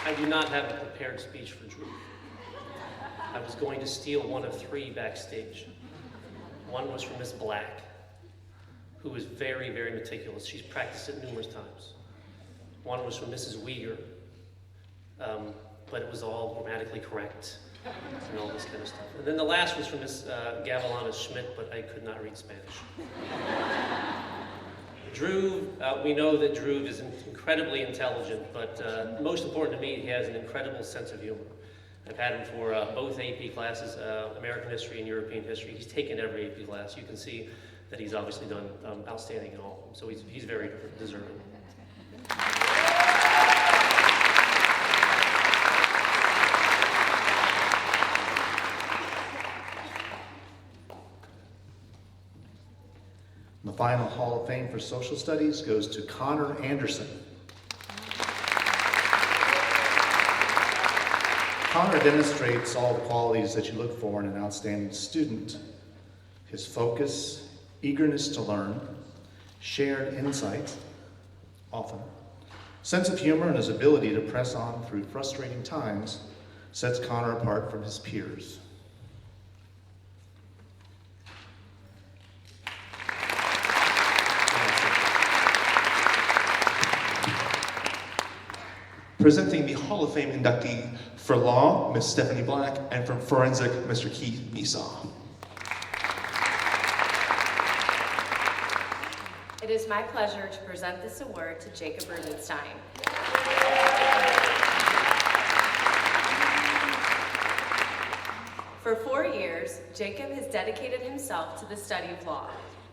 I do not have a prepared speech for Drew. I was going to steal one of 3 backstage. One was from Miss Black, who is very, very meticulous. She's practiced it numerous times. One was from Mrs. Uyghur, but it was all grammatically correct and all this kind of stuff. And then the last was from Miss Gavilana Schmidt, but I could not read Spanish. Drew, we know that Drew is incredibly intelligent, but most important to me, he has an incredible sense of humor. I've had him for both AP classes, American history and European history. He's taken every AP class. You can see that he's obviously done outstanding in all of them, so he's very deserving. The final Hall of Fame for Social Studies goes to Connor Anderson. Connor demonstrates all the qualities that you look for in an outstanding student. His focus, eagerness to learn, shared insight, often, sense of humor, and his ability to press on through frustrating times sets Connor apart from his peers. Presenting the Hall of Fame inductee for Law, Miss Stephanie Black, and from Forensic, Mr. Keith Mesaw. It is my pleasure to present this award to Jacob Rubenstein. For 4 years, Jacob has dedicated himself to the study of law.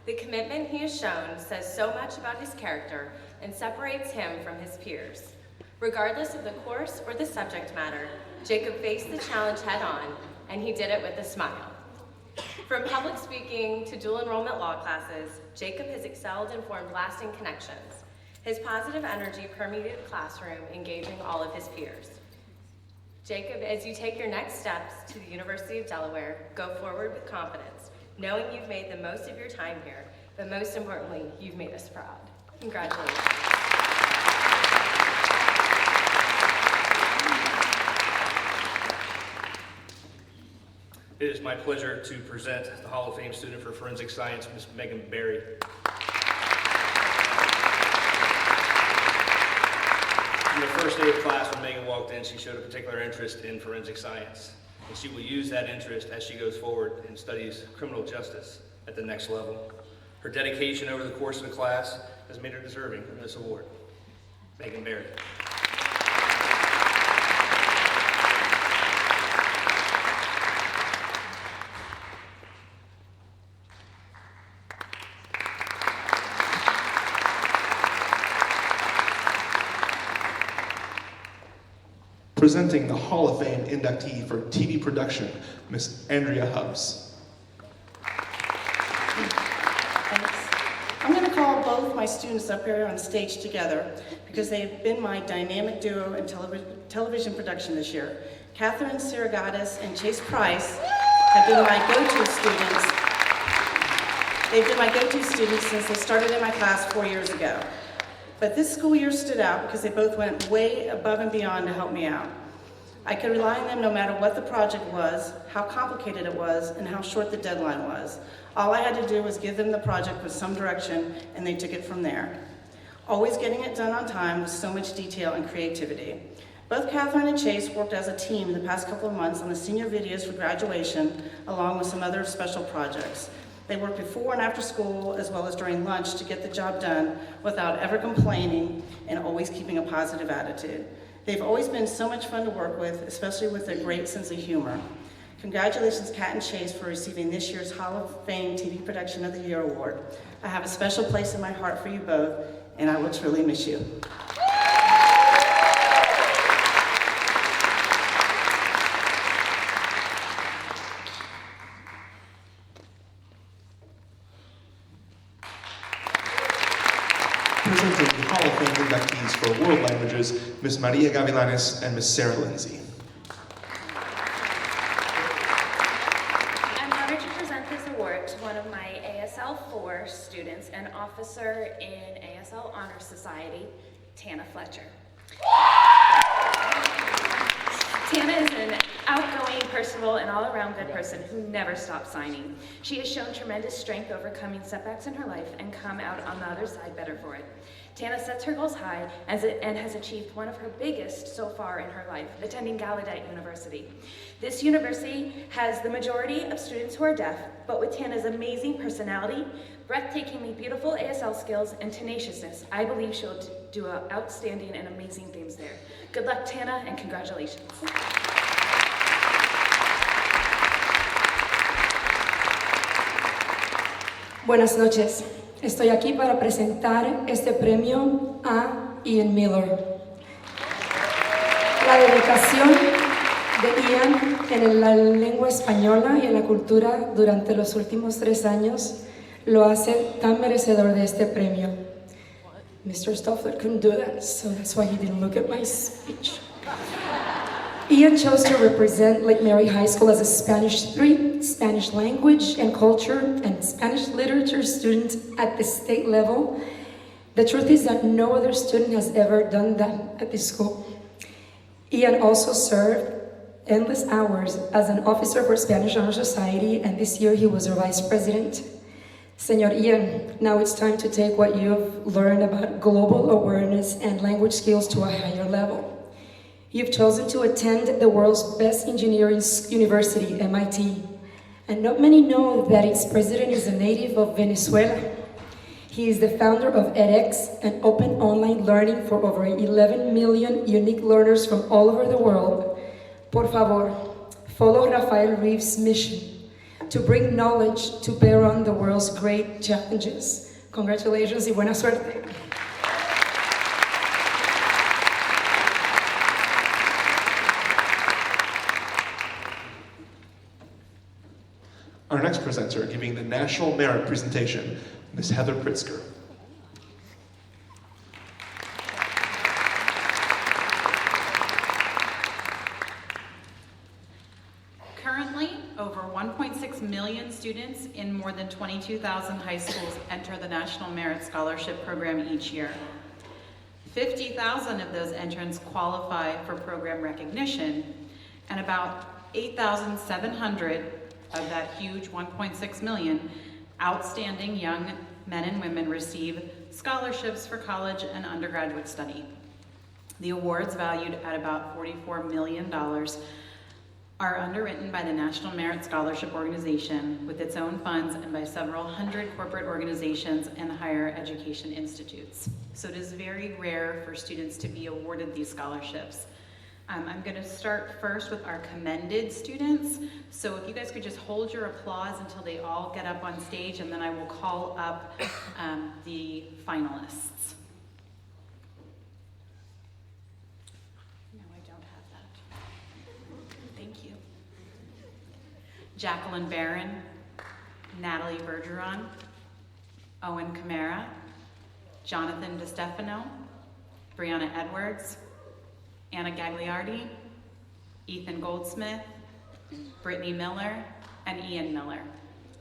The commitment he has shown says so much about his character and separates him from his peers. Regardless of the course or the subject matter, Jacob faced the challenge head-on, and he did it with a smile. From public speaking to dual enrollment law classes, Jacob has excelled and formed lasting connections. His positive energy permeated the classroom, engaging all of his peers. Jacob, as you take your next steps to the University of Delaware, go forward with confidence, knowing you've made the most of your time here, but most importantly, you've made us proud. Congratulations. It is my pleasure to present the Hall of Fame student for Forensic Science, Ms. Megan Berry. From the first day of class, when Megan walked in, she showed a particular interest in forensic science, and she will use that interest as she goes forward and studies criminal justice at the next level. Her dedication over the course of the class has made her deserving of this award. Megan Berry. Presenting the Hall of Fame inductee for TV production, Miss Andrea Hubbs. Thanks. I'm going to call both my students up here on stage together because they've been my dynamic duo in television production this year. Catherine Sirigatis and Chase Price have been my go-to students. They've been my go-to students since they started in my class 4 years ago. But this school year stood out because they both went way above and beyond to help me out. I could rely on them no matter what the project was, how complicated it was, and how short the deadline was. All I had to do was give them the project with some direction, and they took it from there. Always getting it done on time with so much detail and creativity. Both Catherine and Chase worked as a team the past couple of months on the senior videos for graduation, along with some other special projects. They worked before and after school, as well as during lunch, to get the job done without ever complaining and always keeping a positive attitude. They've always been so much fun to work with, especially with their great sense of humor. Congratulations, Kat and Chase, for receiving this year's Hall of Fame TV Production of the Year Award. I have a special place in my heart for you both, and I will truly miss you. Presenting the Hall of Fame inductees for world languages, Miss Maria Gavilanes and Miss Sarah Lindsay. I'm honored to present this award to one of my ASL 4 students, an officer in ASL Honor Society, Tana Fletcher. Tana is an outgoing, personable, and all-around good person who never stops signing. She has shown tremendous strength overcoming setbacks in her life and come out on the other side better for it. Tana sets her goals high and has achieved one of her biggest so far in her life, attending Gallaudet University. This university has the majority of students who are deaf, but with Tana's amazing personality, breathtakingly beautiful ASL skills, and tenaciousness, I believe she'll do outstanding and amazing things there. Good luck, Tana, and congratulations. Buenas noches. Estoy aquí para presentar este premio a Ian Miller. La dedicación de Ian en la lengua española y en la cultura durante los últimos 3 años lo hace tan merecedor de este premio. Mr. Stoffler couldn't do that, so that's why he didn't look at my speech. Ian chose to represent Lake Mary High School as a Spanish language and culture and Spanish literature student at the state level. The truth is that no other student has ever done that at this school. Ian also served endless hours as an officer for Spanish Honor Society, and this year he was our vice president. Senor Ian, now it's time to take what you've learned about global awareness and language skills to a higher level. You've chosen to attend the world's best engineering university, MIT, and not many know that its president is a native of Venezuela. He is the founder of edX, an open online learning for over 11 million unique learners from all over the world. Por favor, follow Rafael Reeves' mission to bring knowledge to bear on the world's great challenges. Congratulations y buena suerte. Our next presenter giving the National Merit Presentation, Ms. Heather Pritzker. Currently, over 1.6 million students in more than 22,000 high schools enter the National Merit Scholarship Program each year. 50,000 of those entrants qualify for program recognition, and about 8,700 of that huge 1.6 million outstanding young men and women receive scholarships for college and undergraduate study. The awards, valued at about $44 million, are underwritten by the National Merit Scholarship Organization with its own funds and by several hundred corporate organizations and higher education institutes. So it is very rare for students to be awarded these scholarships. I'm going to start first with our commended students. So if you guys could just hold your applause until they all get up on stage, and then I will call up the finalists. No, I don't have that. Thank you. Jacqueline Barron, Natalie Bergeron, Owen Camara, Jonathan DeStefano, Brianna Edwards, Anna Gagliardi, Ethan Goldsmith, Brittany Miller, and Ian Miller.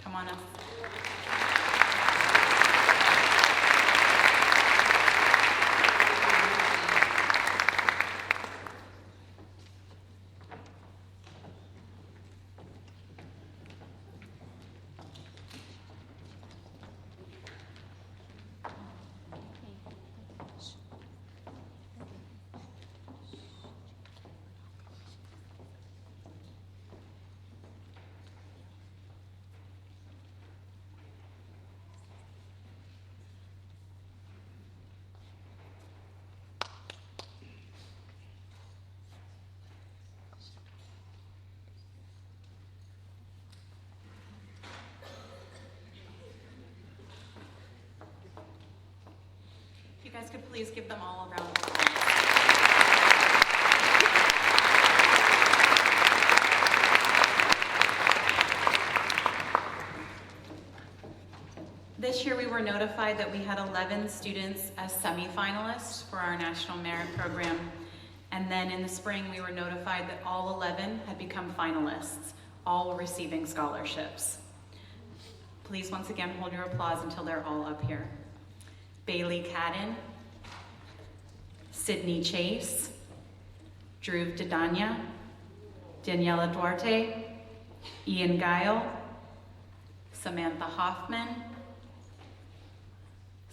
Come on up. You guys could please give them all a round of applause. This year we were notified that we had 11 students as semifinalists for our National Merit Program. And then in the spring we were notified that all 11 had become finalists, all receiving scholarships. Please once again hold your applause until they're all up here. Bailey Cadden, Sydney Chase, Drew Didania, Daniela Duarte, Ian Guile, Samantha Hoffman,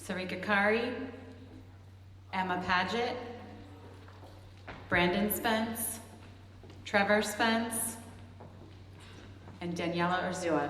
Sarika Kari, Emma Paget, Brandon Spence, Trevor Spence, and Daniela Urzua.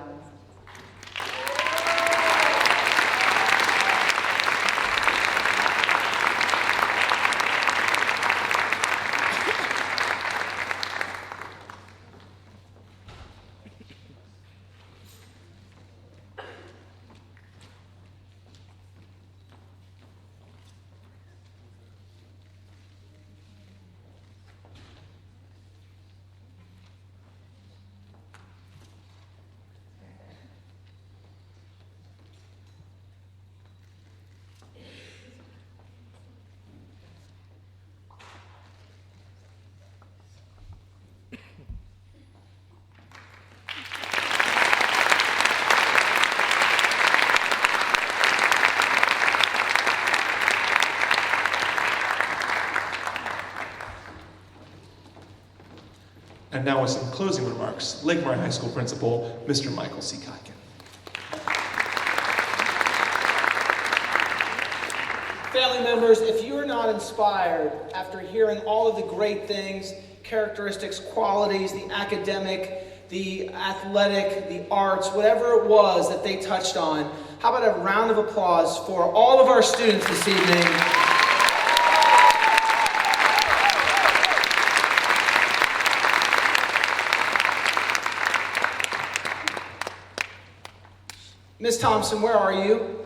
And now with some closing remarks, Lake Murray High School Principal, Mr. Michael C. Kotkin. Family members, if you are not inspired after hearing all of the great things, characteristics, qualities, the academic, the athletic, the arts, whatever it was that they touched on, how about a round of applause for all of our students this evening? Ms. Thompson, where are you?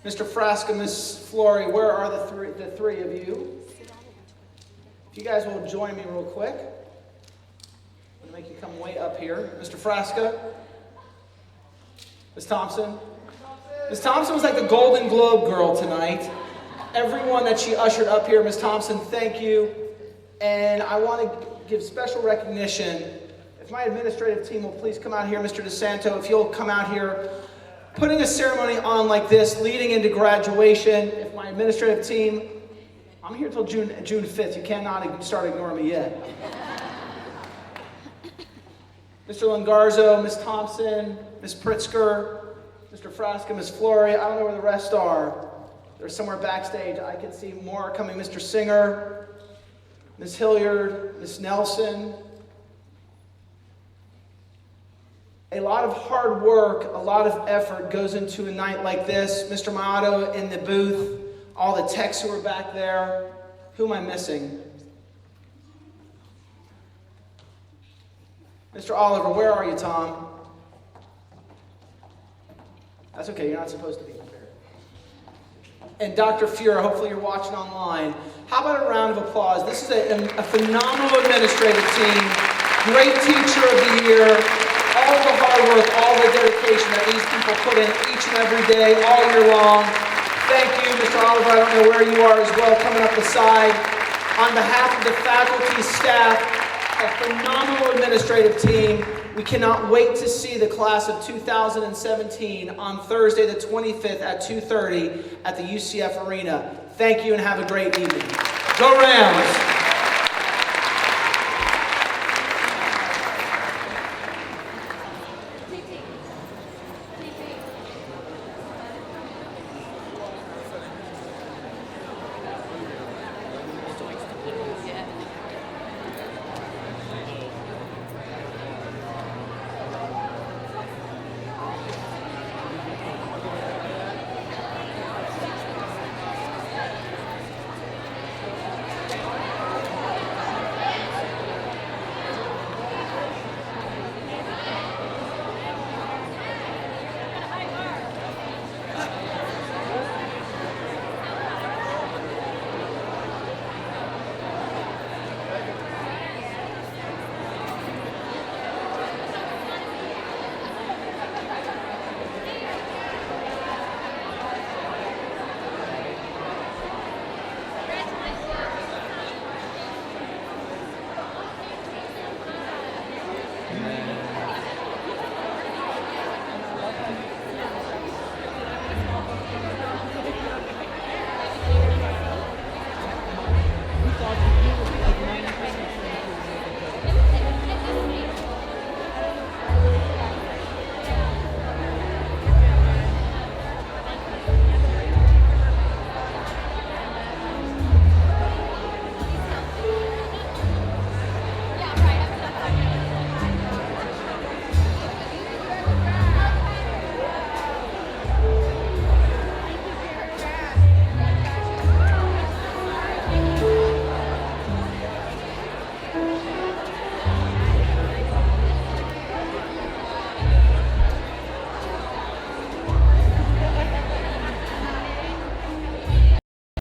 Mr. Frasca, Ms. Flory, where are the three of you? If you guys will join me real quick. I'm going to make you come way up here. Mr. Frasca, Ms. Thompson. Ms. Thompson was like the Golden Globe girl tonight. Everyone that she ushered up here, Ms. Thompson, thank you. And I want to give special recognition. If my administrative team will please come out here, Mr. DeSanto, if you'll come out here. Putting a ceremony on like this, leading into graduation. If my administrative team, I'm here till June 5th. You cannot start ignoring me yet. Mr. Lungarzo, Ms. Thompson, Ms. Pritzker, Mr. Frasca, Ms. Flory. I don't know where the rest are. They're somewhere backstage. I can see more coming. Mr. Singer, Ms. Hilliard, Ms. Nelson. A lot of hard work, a lot of effort goes into a night like this. Mr. Mato in the booth, all the techs who are back there. Who am I missing? Mr. Oliver, where are you, Tom? That's okay, you're not supposed to be up there. And Dr. Fuhrer, hopefully you're watching online. How about a round of applause? This is a phenomenal administrative team, great teacher of the year, all the hard work, all the dedication that these people put in each and every day, all year long. Thank you, Mr. Oliver. I don't know where you are as well, coming up the side. On behalf of the faculty, staff, a phenomenal administrative team. We cannot wait to see the class of 2017 on Thursday the 25th at 2:30 at the UCF Arena. Thank you and have a great evening. Go Rams!